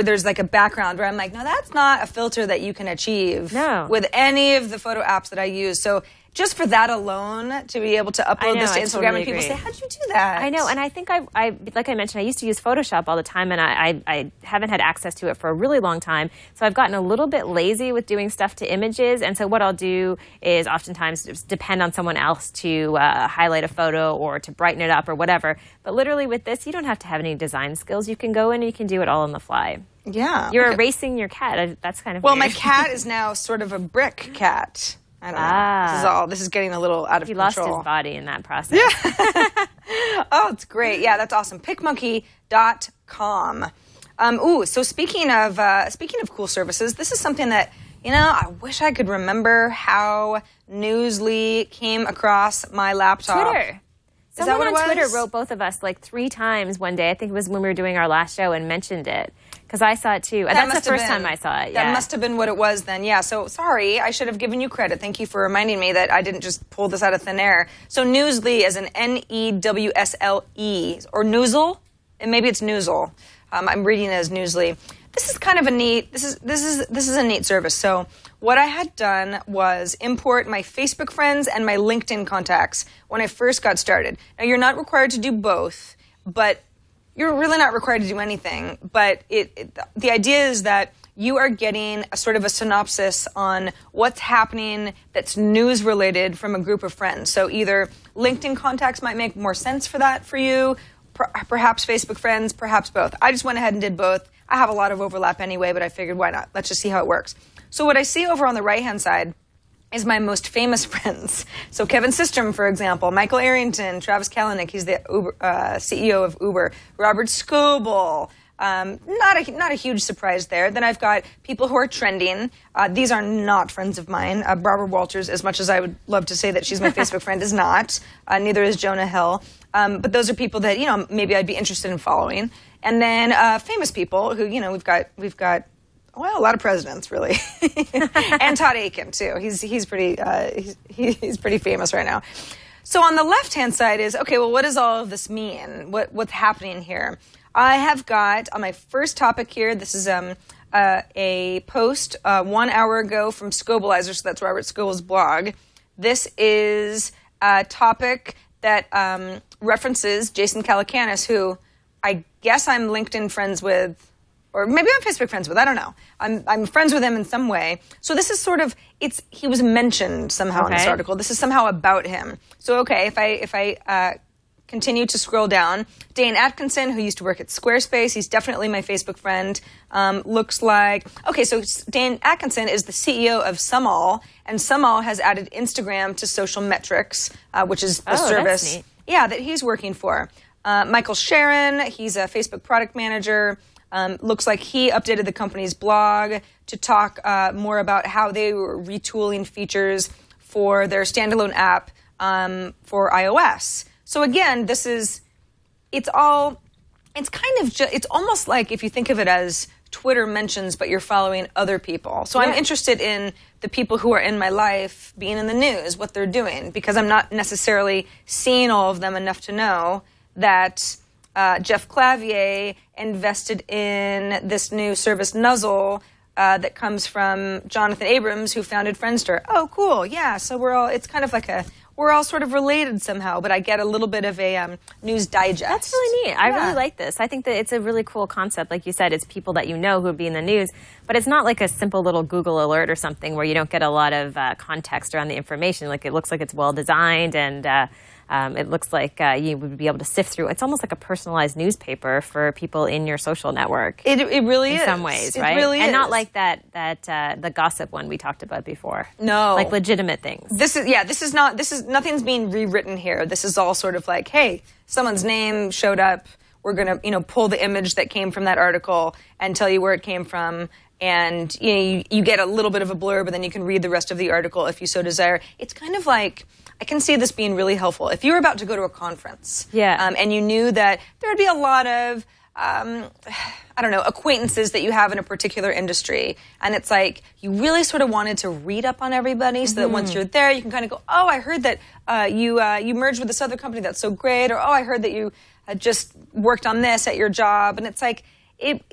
there's like a background where I'm like, no, that's not a filter that you can achieve with any of the photo apps that I use. So just for that alone, to be able to upload this to Instagram totally and people agree. say, how'd you do that? I know, and I think I like I mentioned, I used to use Photoshop all the time, and I haven't had access to it for a really long time. So I've gotten a little bit lazy with doing stuff to images, and so what I'll do is oftentimes just depend on someone else to highlight a photo or to brighten it up or whatever. But literally with this, you don't have to have any design skills. You can go in and you can do it all on the fly. Yeah. You're erasing your cat. That's kind of well, weird. My cat is now sort of a brick cat. I don't know. This is getting a little out of control. He lost his body in that process. Yeah. Oh, it's great. Yeah, that's awesome. PicMonkey.com. So speaking of cool services, this is something that, I wish I could remember how Noozle came across my laptop. Twitter. Someone on Twitter wrote both of us like 3 times one day. I think it was when we were doing our last show and mentioned it. Because I saw it too. That's the first time I saw it. That must have been what it was then. Yeah. So sorry, I should have given you credit. Thank you for reminding me that I didn't just pull this out of thin air. So Noozle is an Newsle or Noozle, and maybe it's Noozle. I'm reading it as Noozle. This is kind of a neat. This is a neat service. So what I had done was import my Facebook friends and my LinkedIn contacts when I first got started. Now you're not required to do both, but you're really not required to do anything, but the idea is that you are getting a sort of a synopsis on what's happening that's news related from a group of friends. So either LinkedIn contacts might make more sense for that for you, perhaps Facebook friends, perhaps both. I just went ahead and did both. I have a lot of overlap anyway, but I figured why not? Let's just see how it works. So what I see over on the right-hand side is my most famous friends. So Kevin Systrom, for example, Michael Arrington, Travis Kalanick, he's the CEO of Uber, Robert Scoble. Not a huge surprise there. Then I've got people who are trending. These are not friends of mine. Barbara Walters, as much as I would love to say that she's my Facebook friend, is not. Neither is Jonah Hill. But those are people that, maybe I'd be interested in following. And then famous people who, we've got well, a lot of presidents, really, and Todd Aiken too. He's pretty famous right now. So on the left-hand side is okay. Well, what does all of this mean? What's happening here? I have got on my first topic here. This is a post 1 hour ago from Scobleizer. So that's Robert Scoble's blog. This is a topic that references Jason Calacanis, who I guess I'm LinkedIn friends with. Or maybe I'm Facebook friends with. I don't know. I'm friends with him in some way. So this is sort of he was mentioned somehow in this article. This is somehow about him. So if I continue to scroll down, Dane Atkinson, who used to work at Squarespace, he's definitely my Facebook friend. Looks like so Dane Atkinson is the CEO of Sumall, and Sumall has added Instagram to Social Metrics, which is the service that's neat. that he's working for. Michael Sharon, he's a Facebook product manager. Looks like he updated the company's blog to talk more about how they were retooling features for their standalone app for iOS. So again, it's almost like if you think of it as Twitter mentions, but you're following other people. So I'm interested in the people who are in my life being in the news, what they're doing, because I'm not necessarily seeing all of them enough to know that Jeff Clavier invested in this new service, Noozle, that comes from Jonathan Abrams, who founded Friendster. Oh, cool. Yeah. So it's kind of like we're all sort of related somehow, but I get a little bit of a news digest. That's really neat. I really like this. I think that it's a really cool concept. Like you said, it's people that you know who would be in the news, but it's not like a simple little Google alert or something where you don't get a lot of context around the information. Like, it looks like it's well designed, and it looks like you would be able to sift through. It's almost like a personalized newspaper for people in your social network. It really is. In some ways, right? It really is. And not like that the gossip one we talked about before. No. Like legitimate things. Nothing's being rewritten here. This is all sort of like, hey, someone's name showed up. We're going to, pull the image that came from that article and tell you where it came from. And you get a little bit of a blurb, but then you can read the rest of the article if you so desire. It's kind of like, I can see this being really helpful. If you were about to go to a conference, and you knew that there would be a lot of, acquaintances that you have in a particular industry, and it's like you really sort of wanted to read up on everybody so that once you're there, you can kind of go, oh, I heard that you merged with this other company that's so great, or oh, I heard that you just worked on this at your job, and it's like it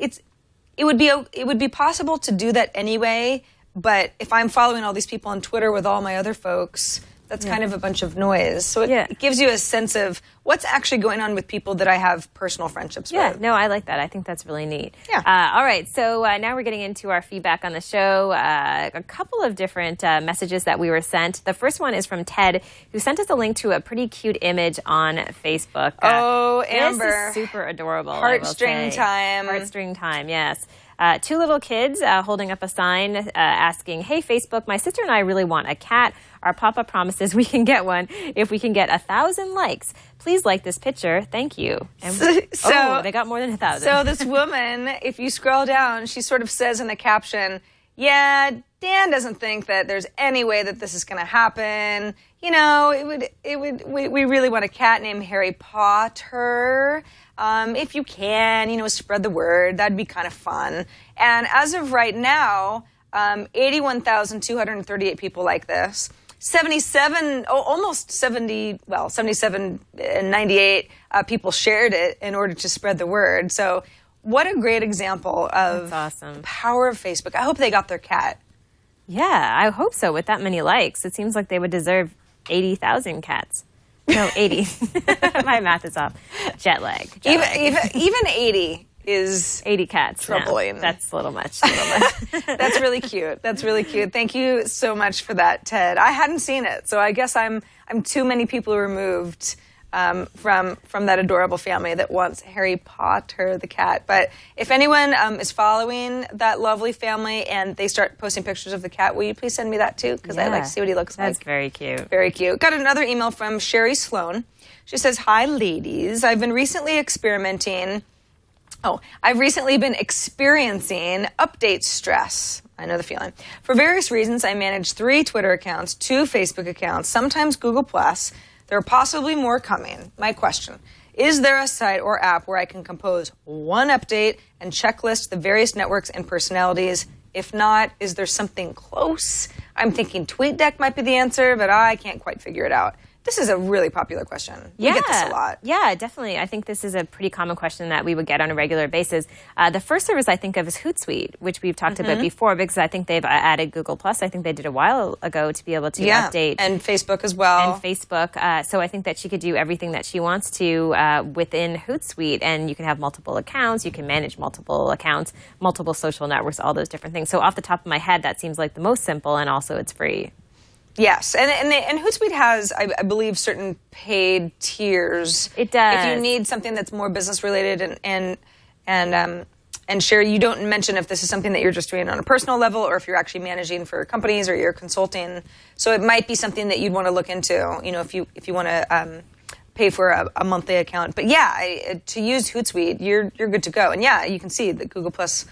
would be possible to do that anyway. But if I'm following all these people on Twitter with all my other folks, that's kind of a bunch of noise. So it gives you a sense of what's actually going on with people that I have personal friendships with. Yeah, no, I like that. I think that's really neat. Yeah. All right, so now we're getting into our feedback on the show. A couple of different messages that we were sent. The first one is from Ted, who sent us a link to a pretty cute image on Facebook. Oh, Amber. This is super adorable. Heartstring time. Heartstring time, yes. Two little kids holding up a sign asking, hey, Facebook, my sister and I really want a cat. Our papa promises we can get one if we can get 1,000 likes. Please like this picture. Thank you. And they got more than 1,000. So this woman, if you scroll down, she sort of says in the caption, yeah, Dan doesn't think that there's any way that this is going to happen. We really want a cat named Harry Potter. If you can, spread the word. That'd be kind of fun. And as of right now, 81,238 people like this. 9798 people shared it in order to spread the word. So what a great example of the power of Facebook. I hope they got their cat. Yeah, I hope so. With that many likes, it seems like they would deserve 80,000 cats. No, 80. My math is off. Jet lag. Even 80 is 80 cats. Troubling. No, that's a little much. That's really cute. That's really cute. Thank you so much for that, Ted. I hadn't seen it, so I guess I'm too many people removed from that adorable family that wants Harry Potter the cat. But if anyone is following that lovely family and they start posting pictures of the cat, will you please send me that too? Because I'd like to see what he looks like. That's very cute. Very cute. Got another email from Sherry Sloan. She says, hi, ladies. I've recently been experiencing update stress. I know the feeling. For various reasons, I manage 3 Twitter accounts, 2 Facebook accounts, sometimes Google+. There are possibly more coming. My question, is there a site or app where I can compose one update and checklist the various networks and personalities? If not, is there something close? I'm thinking TweetDeck might be the answer, but I can't quite figure it out. This is a really popular question. We get this a lot. Yeah, definitely. I think this is a pretty common question that we would get on a regular basis. The first service I think of is Hootsuite, which we've talked about before because I think they've added Google+. I think they did a while ago to be able to update. And Facebook as well. And Facebook. So I think that she could do everything that she wants to within Hootsuite. And you can have multiple accounts. You can manage multiple accounts, multiple social networks, all those different things. So off the top of my head, that seems like the most simple, and also it's free. Yes, and Hootsuite has, I believe, certain paid tiers. It does. If you need something that's more business related, and Sherry, you don't mention if this is something that you're just doing on a personal level, or if you're actually managing for companies or you're consulting. So it might be something that you'd want to look into. If you want to pay for a monthly account. But yeah, to use Hootsuite, you're good to go. And yeah, you can see the Google Plus.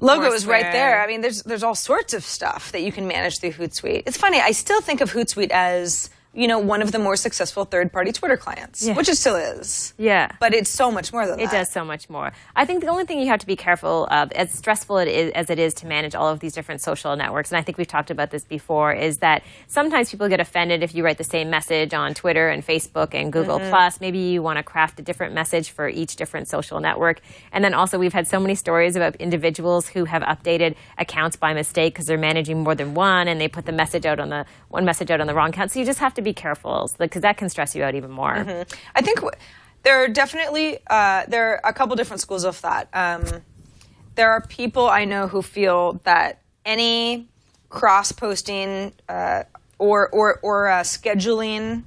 Logo Foursquare. Is right there. I mean, there's all sorts of stuff that you can manage through Hootsuite. It's funny. I still think of Hootsuite as one of the more successful third-party Twitter clients, which it still is. Yeah. But it's so much more than that. It does so much more. I think the only thing you have to be careful of, as stressful as it is to manage all of these different social networks, and I think we've talked about this before, is that sometimes people get offended if you write the same message on Twitter and Facebook and Google+. Maybe you want to craft a different message for each different social network. And then also we've had so many stories about individuals who have updated accounts by mistake because they're managing more than one, and they put the message out on the wrong account. So you just have to be careful, because that can stress you out even more. I think there are definitely there are a couple different schools of thought. There are people I know who feel that any cross-posting or scheduling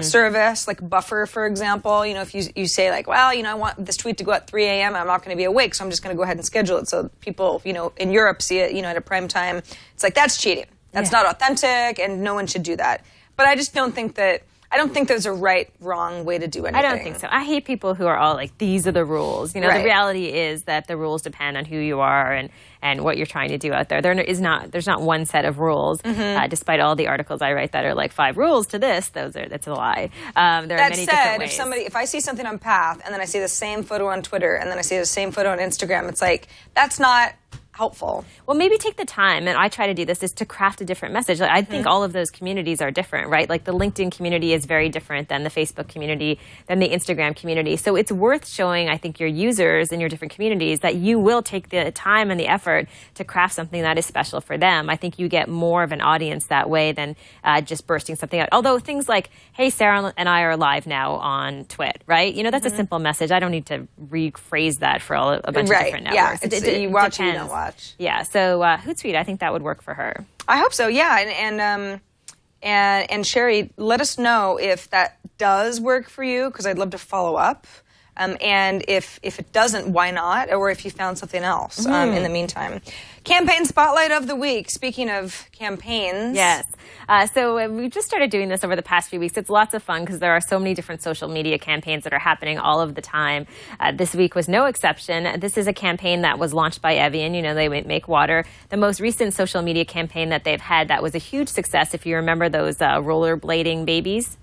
service, like Buffer, for example, if you say like, well, I want this tweet to go at 3 a.m. I'm not going to be awake, so I'm just going to go ahead and schedule it. So people, in Europe see it, at a prime time. It's like, that's cheating. That's not authentic, and no one should do that. But I just don't think there's a wrong way to do anything. I don't think so. I hate people who are all like, these are the rules. The reality is that the rules depend on who you are and what you're trying to do out there. There's not one set of rules, despite all the articles I write that are like 5 rules to this. That's a lie. There are many different ways. If I see something on Path and then I see the same photo on Twitter and then I see the same photo on Instagram, it's like, that's not helpful. Well, maybe take the time, and I try to do this, is to craft a different message. Like, I think all of those communities are different, right? Like the LinkedIn community is very different than the Facebook community, than the Instagram community. So it's worth showing, I think, your users in your different communities that you will take the time and the effort to craft something that is special for them. I think you get more of an audience that way than just bursting something out. Although things like, hey, Sarah and I are live now on TWiT, right? That's a simple message. I don't need to rephrase that for a bunch of different networks. Yeah, you watch or you don't watch. Yeah, so Hootsuite, I think that would work for her. I hope so. Yeah, and Sherry, let us know if that does work for you, because I'd love to follow up. And if it doesn't, why not? Or if you found something else in the meantime. Campaign Spotlight of the Week. Speaking of campaigns. Yes. So we've just started doing this over the past few weeks. It's lots of fun because there are so many different social media campaigns that are happening all of the time. This week was no exception. This is a campaign that was launched by Evian. They make water. The most recent social media campaign that they've had that was a huge success, if you remember those rollerblading babies.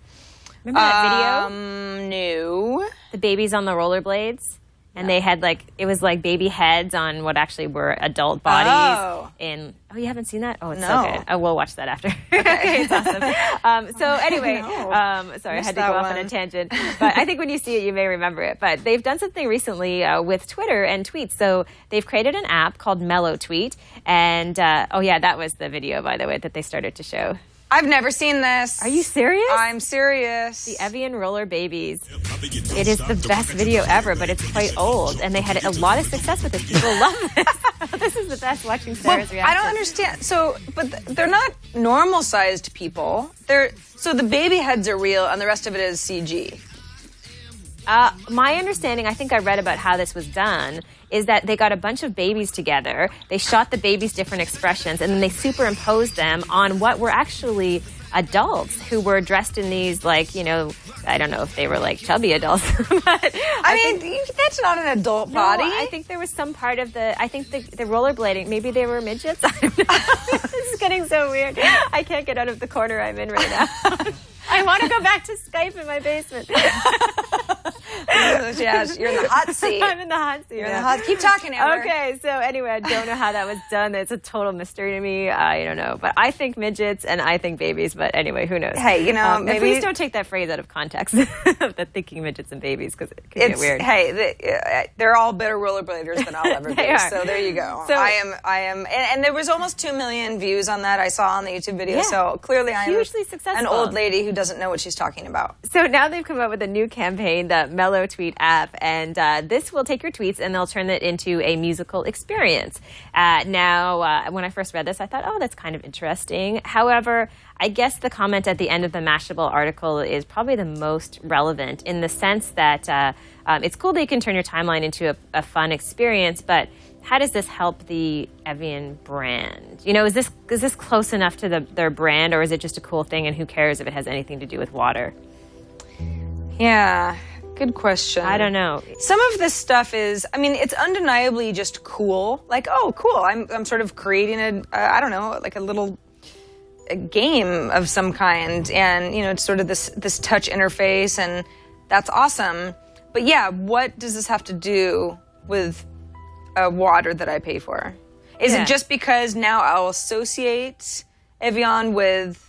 Remember that video? No. The babies on the rollerblades? And they had it was like baby heads on what actually were adult bodies. Oh, you haven't seen that? Oh, it's so good. Oh, we'll watch that after. Okay, it's awesome. So anyway, sorry, I had to go off on a tangent. But I think when you see it, you may remember it. But they've done something recently with Twitter and tweets. So they've created an app called Mellow Tweet. And, that was the video, by the way, that they started to show. I've never seen this. Are you serious? I'm serious. The Evian roller babies. It is the best video ever, but it's quite old. And they had a lot of success with it. People love this. This is the best, watching Sarah's reaction. I don't understand. But they're not normal-sized people. So the baby heads are real, and the rest of it is CG. My understanding, I think I read about how this was done, is that they got a bunch of babies together, they shot the babies' different expressions, and then they superimposed them on what were actually adults who were dressed in these, I don't know if they were chubby adults. But I mean, that's not an adult body. No, I think there was some part of the rollerblading, maybe they were midgets. I don't know. This is getting so weird. I can't get out of the corner I'm in right now. I want to go back to Skype in my basement. Yes, you're in the hot seat. I'm in the hot seat. You're in the hot. Keep talking, Amber. Okay, so anyway, I don't know how that was done. It's a total mystery to me. I don't know, but I think midgets and I think babies. But anyway, who knows? Hey, maybe please don't take that phrase out of context. That thinking midgets and babies, because it can get weird. Hey, they're all better rollerbladers than I'll ever be. So there you go. So I am, and there was almost 2 million views on that I saw on the YouTube video. Yeah, so clearly I'm hugely successful. An old lady who doesn't know what she's talking about. So now they've come up with a new campaign, the Mellow Tweet app, and this will take your tweets and they'll turn it into a musical experience. Now, when I first read this, I thought, oh, that's kind of interesting. However, I guess the comment at the end of the Mashable article is probably the most relevant in the sense that it's cool that you can turn your timeline into a fun experience, but how does this help the Evian brand? Is this close enough to their brand, or is it just a cool thing and who cares if it has anything to do with water? Yeah, good question. I don't know. Some of this stuff is, it's undeniably just cool. Oh, cool, I'm sort of creating a little a game of some kind, and it's sort of this touch interface, and that's awesome. But yeah, what does this have to do with water that I pay for? Is it just because now I'll associate Evian with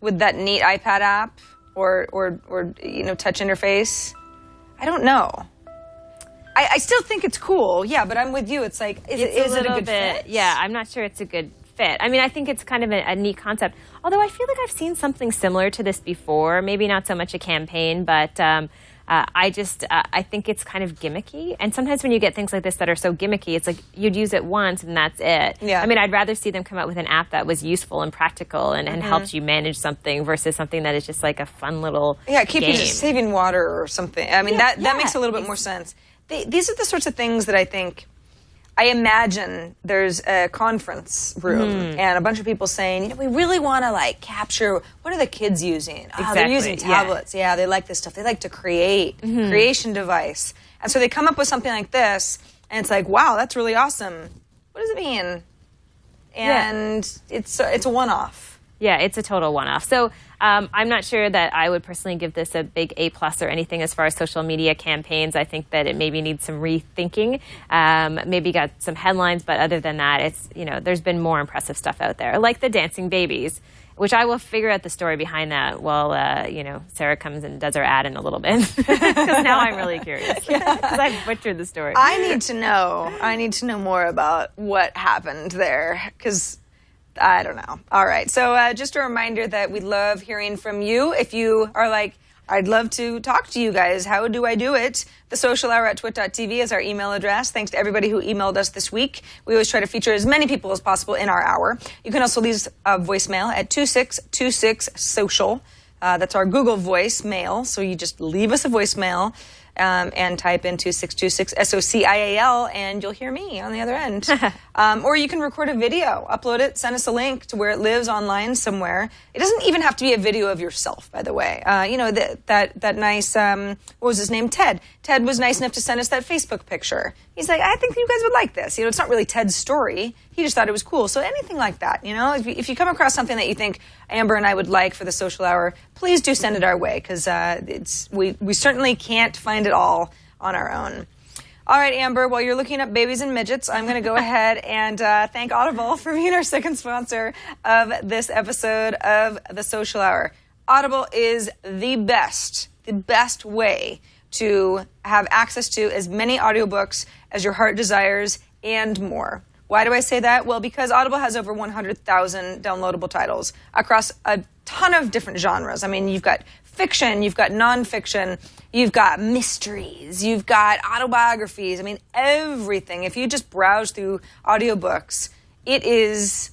that neat iPad app or touch interface? I don't know. I still think it's cool, yeah, but I'm with you. It's like, is it a good fit? Yeah, I'm not sure it's a good fit. I mean, I think it's kind of a neat concept. Although I feel like I've seen something similar to this before. Maybe not so much a campaign, but I think it's kind of gimmicky. And sometimes when you get things like this that are so gimmicky, it's like you'd use it once and that's it. Yeah. I mean, I'd rather see them come out with an app that was useful and practical and helps you manage something versus something that is just like a fun little keep game. you just saving water or something. I mean, that makes a little bit more sense. These are the sorts of things that I imagine there's a conference room and a bunch of people saying, we really want to capture, what are the kids using? Oh, they're using tablets. Yeah, they like this stuff. They like to create, creation device. And so they come up with something like this, and it's like, wow, that's really awesome. What does it mean? And it's a one-off. Yeah, it's a total one-off. So I'm not sure that I would personally give this a big A+ or anything as far as social media campaigns. I think that it maybe needs some rethinking. Maybe got some headlines, but other than that, it's there's been more impressive stuff out there, like the dancing babies, which I will figure out the story behind that while Sarah comes and does her ad in a little bit. Because now I'm really curious because I've butchered the story. I need to know more about what happened there because I don't know. All right. So just a reminder that we love hearing from you. If you are like, I'd love to talk to you guys. How do I do it? The social hour at twit.tv is our email address. Thanks to everybody who emailed us this week. We always try to feature as many people as possible in our hour. You can also leave a voicemail at 2626-SOCIAL. That's our Google voicemail. So you just leave us a voicemail and type in 2626-SOCIAL, and you'll hear me on the other end. Or you can record a video, upload it, send us a link to where it lives online somewhere. It doesn't even have to be a video of yourself, by the way. That nice, what was his name? Ted. Ted was nice enough to send us that Facebook picture. He's like, I think you guys would like this. It's not really Ted's story. He just thought it was cool. So anything like that, if you come across something that you think Amber and I would like for the social hour, please do send it our way, because we certainly can't find it all on our own. All right, Amber, while you're looking up babies and midgets, I'm going to go ahead and thank Audible for being our second sponsor of this episode of the Social Hour. Audible is the best way to have access to as many audiobooks as your heart desires and more. Why do I say that? Well, because Audible has over 100,000 downloadable titles across a ton of different genres. I mean, you've got fiction, you've got nonfiction, you've got mysteries, you've got autobiographies. I mean, everything. If you just browse through audiobooks, it's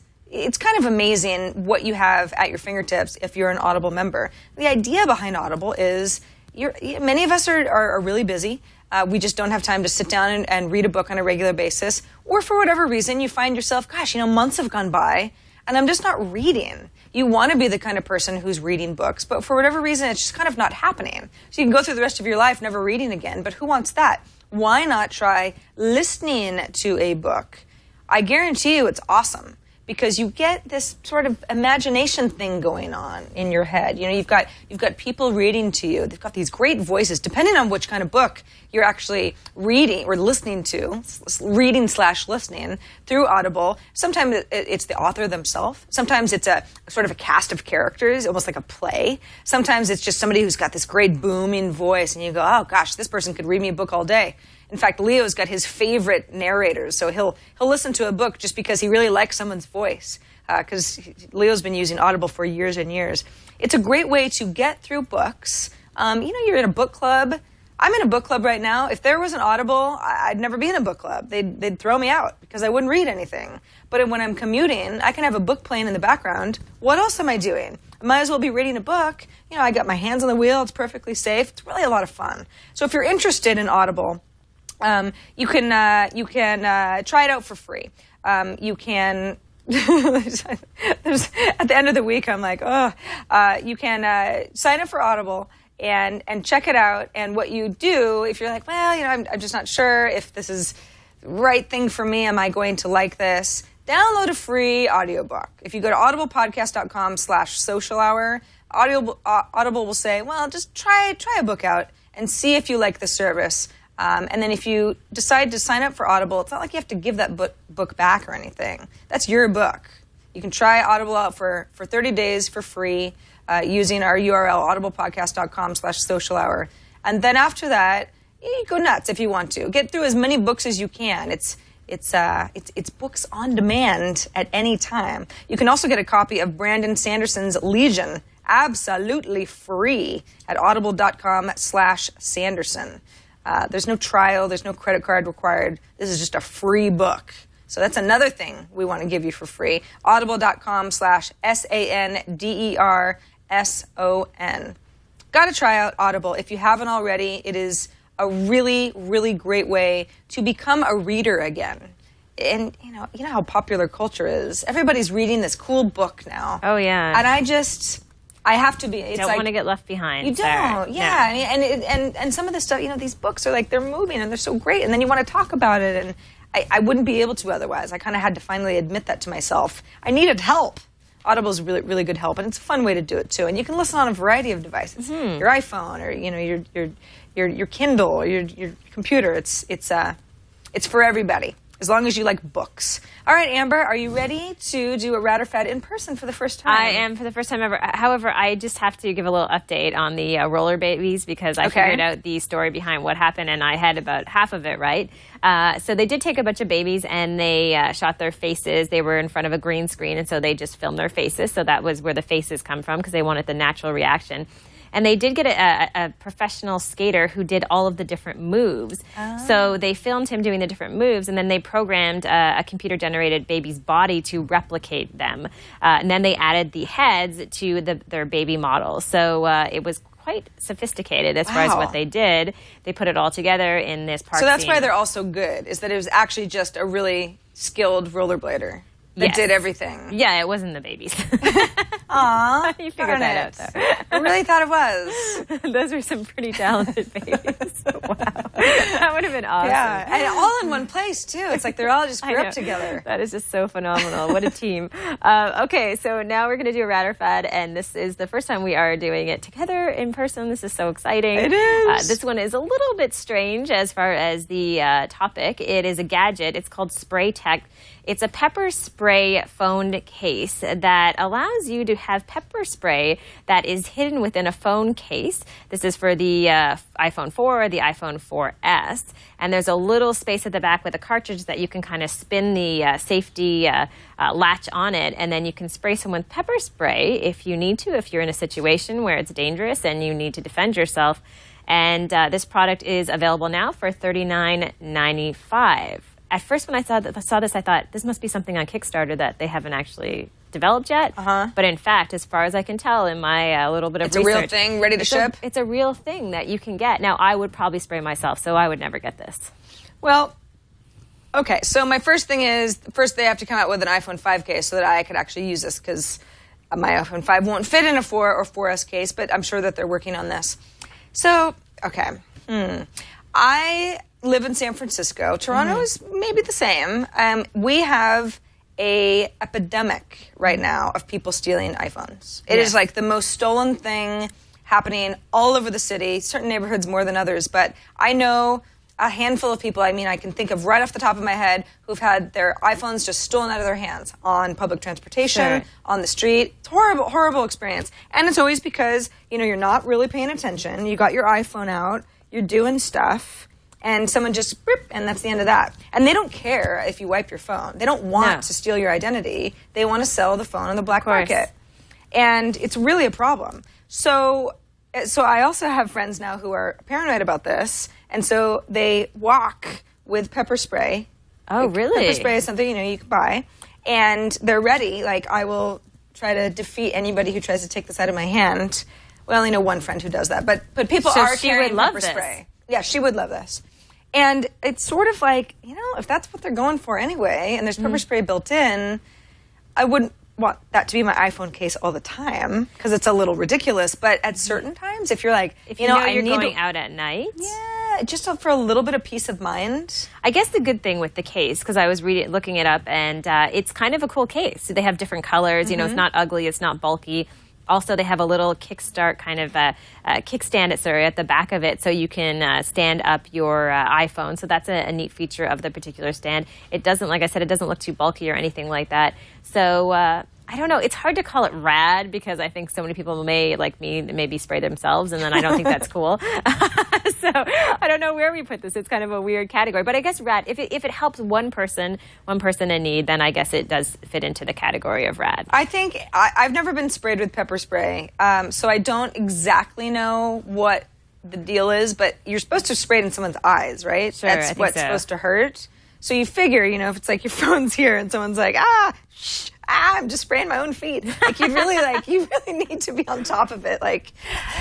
kind of amazing what you have at your fingertips if you're an Audible member. The idea behind Audible is many of us are really busy. We just don't have time to sit down and read a book on a regular basis. Or for whatever reason, you find yourself, months have gone by and I'm just not reading. You want to be the kind of person who's reading books, but for whatever reason, it's just kind of not happening. So you can go through the rest of your life never reading again, but who wants that? Why not try listening to a book? I guarantee you it's awesome, because you get this sort of imagination thing going on in your head. You've got people reading to you. They've got these great voices, depending on which kind of book you're actually reading or listening to, reading/listening through Audible. Sometimes it's the author themselves. Sometimes it's a sort of a cast of characters, almost like a play. Sometimes it's just somebody who's got this great booming voice, and you go, oh gosh, this person could read me a book all day. In fact, Leo's got his favorite narrators, so he'll listen to a book just because he really likes someone's voice, because Leo's been using Audible for years and years. It's a great way to get through books. You're in a book club. I'm in a book club right now. If there was an Audible, I'd never be in a book club. They'd throw me out because I wouldn't read anything. But when I'm commuting, I can have a book playing in the background. What else am I doing? I might as well be reading a book. I got my hands on the wheel. It's perfectly safe. It's really a lot of fun. So if you're interested in Audible, you can try it out for free. You can. There's, at the end of the week, I'm like, you can sign up for Audible and check it out. And what you do, if you're like, well, I'm just not sure if this is the right thing for me. Am I going to like this? download a free audiobook. If you go to audiblepodcast.com/social hour, Audible will say, well, just try a book out and see if you like the service. And then if you decide to sign up for Audible, it's not like you have to give that book back or anything. That's your book. You can try Audible out for 30 days for free using our URL, audiblepodcast.com/social hour. And then after that, you go nuts if you want to. Get through as many books as you can. It's books on demand at any time. You can also get a copy of Brandon Sanderson's Legion, absolutely free at audible.com/Sanderson. There's no trial. There's no credit card required. This is just a free book. So that's another thing we want to give you for free. audible.com/SANDERSON. Got to try out Audible. If you haven't already, it is a really, really great way to become a reader again. And you know how popular culture is. Everybody's reading this cool book now. Oh, yeah. And I have to be. It's don't want to get left behind. You don't, yeah. No. I mean, and some of the stuff, these books are like, they're moving and they're so great, and then you want to talk about it, and I wouldn't be able to otherwise. I kind of had to finally admit that to myself. I needed help. Audible's really, really good help, and it's a fun way to do it too. And you can listen on a variety of devices, your iPhone, or your Kindle, or your computer. It's for everybody, as long as you like books. All right, Amber, are you ready to do a Rad or Fad in person for the first time? I am, for the first time ever. However, I just have to give a little update on the roller babies, because I figured out the story behind what happened, and I had about half of it right. So they did take a bunch of babies, and they shot their faces. They were in front of a green screen, and so they just filmed their faces. So that was where the faces come from, because they wanted the natural reaction. And they did get a professional skater who did all of the different moves. Oh. So they filmed him doing the different moves, and then they programmed a computer-generated baby's body to replicate them. And then they added the heads to their baby models. So it was quite sophisticated as far as what they did. They put it all together in this park. So that's scene. why they're all so good, is that it was actually just a really skilled rollerblader that did everything. Yeah, it wasn't the babies. Aw, you figured that out, though. I really thought it was. Those were some pretty talented babies. Wow. That would have been awesome. Yeah, and all in one place, too. It's like they're all just grew up together. That is just so phenomenal. What a team. Okay, so now we're going to do a Rad or Fad, and this is the first time we are doing it together in person. This is so exciting. It is. This one is a little bit strange as far as the topic. It is a gadget. It's called Spray Tech. It's a pepper spray phone case that allows you to have pepper spray that is hidden within a phone case. This is for the iPhone 4 or the iPhone 4S. And there's a little space at the back with a cartridge that you can kind of spin the safety latch on it, and then you can spray someone with pepper spray if you need to, if you're in a situation where it's dangerous and you need to defend yourself. And this product is available now for $39.95. At first, when I saw this, I thought, this must be something on Kickstarter that they haven't actually developed yet. But in fact, as far as I can tell in my little bit of research... It's a real thing, ready to ship? It's a real thing that you can get. Now, I would probably spray myself, so I would never get this. Well, okay, so my first thing is, first they have to come out with an iPhone 5 case so that I could actually use this, because my iPhone 5 won't fit in a 4 or 4S case, but I'm sure that they're working on this. So, okay. I live in San Francisco. Toronto is maybe the same. We have an epidemic right now of people stealing iPhones. It is like the most stolen thing happening all over the city, certain neighborhoods more than others. But I know a handful of people, I mean, I can think of right off the top of my head, who've had their iPhones just stolen out of their hands on public transportation, on the street. It's horrible, horrible experience. And it's always because, you're not really paying attention. You got your iPhone out, you're doing stuff, and someone just, and that's the end of that. And they don't care if you wipe your phone. They don't want to steal your identity. They want to sell the phone on the black market. And it's really a problem. So I also have friends now who are paranoid about this, and so they walk with pepper spray. Oh, really? Pepper spray is something, you can buy. And they're ready. Like, I will try to defeat anybody who tries to take this out of my hand. Well, I only know one friend who does that. But people are carrying pepper spray. Yeah, she would love this. And it's sort of like, if that's what they're going for anyway, and there's pepper spray built in, I wouldn't want that to be my iPhone case all the time, because it's a little ridiculous. But at certain times, if you're like, if you're going out at night. Yeah, just for a little bit of peace of mind. I guess the good thing with the case, because I was looking it up, and it's kind of a cool case. They have different colors. You know, it's not ugly, it's not bulky. Also, they have a little kickstart kind of kickstand at the back of it, so you can stand up your iPhone. So that's a neat feature of the particular stand. It doesn't, like I said, it doesn't look too bulky or anything like that. So I don't know. It's hard to call it rad because I think so many people may, like me, maybe spray themselves, and then I don't think that's cool. So I don't know where we put this. It's kind of a weird category. But I guess rad, if it helps one person in need, then I guess it does fit into the category of rad. I think I've never been sprayed with pepper spray, so I don't exactly know what the deal is, but you're supposed to spray it in someone's eyes, right? Sure, That's what's supposed to hurt. So you figure, you know, if it's like your phone's here and someone's like, I'm just spraying my own feet. Like you really need to be on top of it. Like,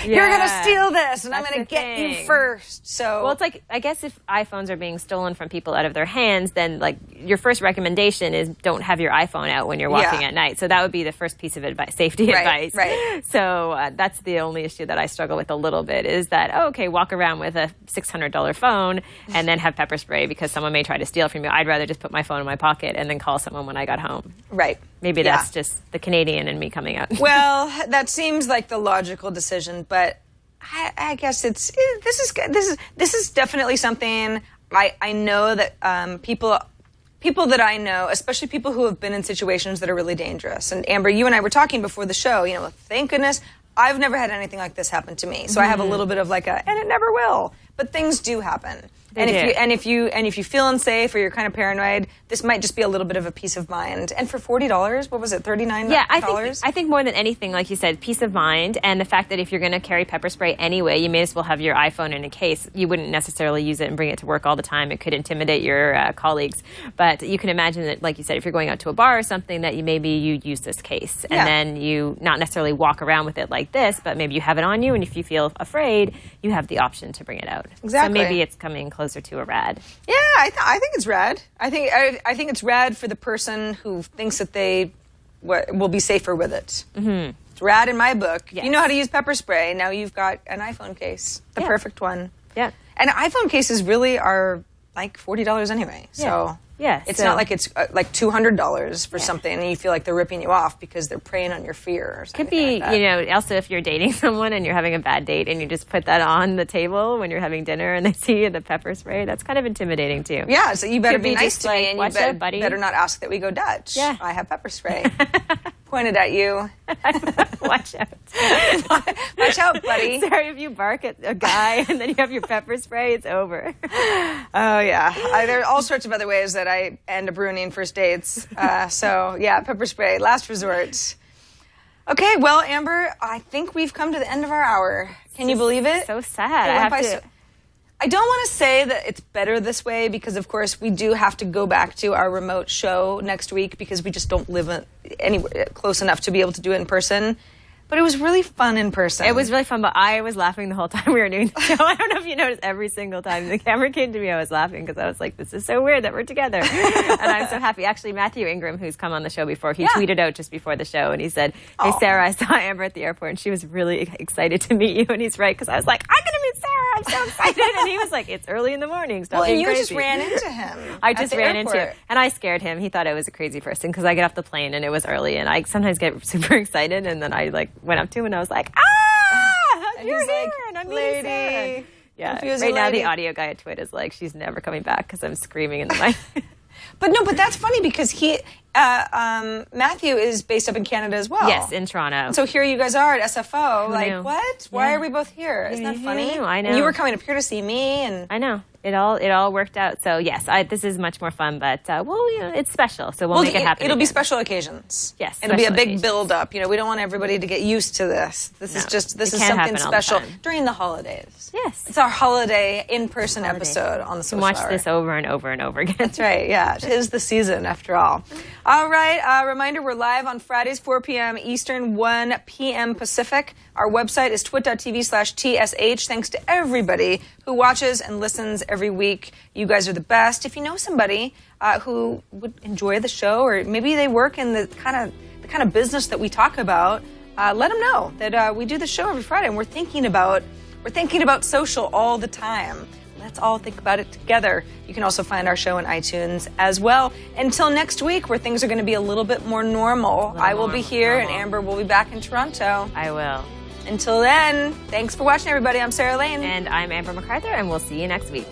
you're going to steal this and I'm going to get you first. So, well, it's like, I guess if iPhones are being stolen from people out of their hands, then like your first recommendation is don't have your iPhone out when you're walking at night. So that would be the first piece of advice, safety advice. Right. So that's the only issue that I struggle with a little bit is that, okay, walk around with a $600 phone and then have pepper spray because someone may try to steal from you. I'd rather just put my phone in my pocket and then call someone when I got home. Right. Maybe that's just the Canadian in me coming out. Well, that seems like the logical decision, but I guess this is definitely something I know that people that I know, especially people who have been in situations that are really dangerous. And Amber, you and I were talking before the show. You know, thank goodness I've never had anything like this happen to me. So I have a little bit of like and it never will. But things do happen. If you feel unsafe or you're kind of paranoid, this might just be a little bit of a peace of mind. And for $40, what was it, $39? Yeah, I think more than anything, like you said, peace of mind, and the fact that if you're going to carry pepper spray anyway, you may as well have your iPhone in a case. You wouldn't necessarily use it and bring it to work all the time. It could intimidate your colleagues. But you can imagine that, like you said, if you're going out to a bar or something, that you use this case, and then you not necessarily walk around with it like this, but maybe you have it on you, and if you feel afraid, you have the option to bring it out. Exactly. So maybe it's coming closer to a rad. Yeah, I think it's rad. I think it's rad for the person who thinks that they will be safer with it. Mm-hmm. It's rad in my book. Yes. You know how to use pepper spray. Now you've got an iPhone case, the perfect one. Yeah. And iPhone cases really are like $40 anyway. So it's not like it's like $200 for something and you feel like they're ripping you off because they're preying on your fear or something. Could be, like that. you know, also if you're dating someone and you're having a bad date and you just put that on the table when you're having dinner and they see the pepper spray, that's kind of intimidating too. Yeah, so you better be nice to me and you better not ask that we go Dutch. Yeah. I have pepper spray. Pointed at you. Watch out. Watch out, buddy. Sorry, if you bark at a guy and then you have your pepper spray, it's over. Oh, yeah. There are all sorts of other ways that I end up ruining first dates. So, yeah, pepper spray, last resort. Okay, well, Amber, I think we've come to the end of our hour. Can you believe it? So sad. I don't want to say that it's better this way because, of course, we do have to go back to our remote show next week because we just don't live anywhere close enough to be able to do it in person. But it was really fun in person. It was really fun, but I was laughing the whole time we were doing the show. I don't know if you noticed, every single time the camera came to me, I was laughing because I was like, this is so weird that we're together. And I'm so happy. Actually, Matthew Ingram, who's come on the show before, he tweeted out just before the show and he said, hey, Sarah, I saw Amber at the airport and she was really excited to meet you. And he's right, because I was like, I'm going to meet Sarah. I'm so excited. And he was like, it's early in the morning. Stop being crazy. Just ran into him. I just ran into him. And I scared him. He thought I was a crazy person because I get off the plane and it was early. And I sometimes get super excited. And then I went up to him and I was like, you're here, like, and I'm lady. Sarah. Yeah, Confusing right now lady. the audio guy at TWiT is like, she's never coming back because I'm screaming in the mic. But that's funny because Matthew is based up in Canada as well. Yes, in Toronto. So here you guys are at SFO. Who like, knew? Why are we both here? Isn't that funny? I know. And you were coming up here to see me, and I know. It all worked out. So yes, this is much more fun, but it's special. So we'll make it happen. It'll be again. special occasions. Yes, it'll be a big occasions. build up. You know, we don't want everybody to get used to this. This is something special during the holidays. Yes, it's our holiday in-person episode on the Social Watch Hour. this over and over and over again. That's right. Yeah, it is the season after all. All right. Reminder: we're live on Fridays, 4 p.m. Eastern, 1 p.m. Pacific. Our website is twit.tv/TSH. Thanks to everybody who watches and listens every week. You guys are the best. If you know somebody who would enjoy the show, or maybe they work in the kind of business that we talk about, let them know that we do the show every Friday, and we're thinking about social all the time. Let's all think about it together. You can also find our show on iTunes as well. Until next week, where things are going to be a little bit more normal. I will be here, and Amber will be back in Toronto. I will. Until then, thanks for watching, everybody. I'm Sarah Lane. And I'm Amber MacArthur, and we'll see you next week.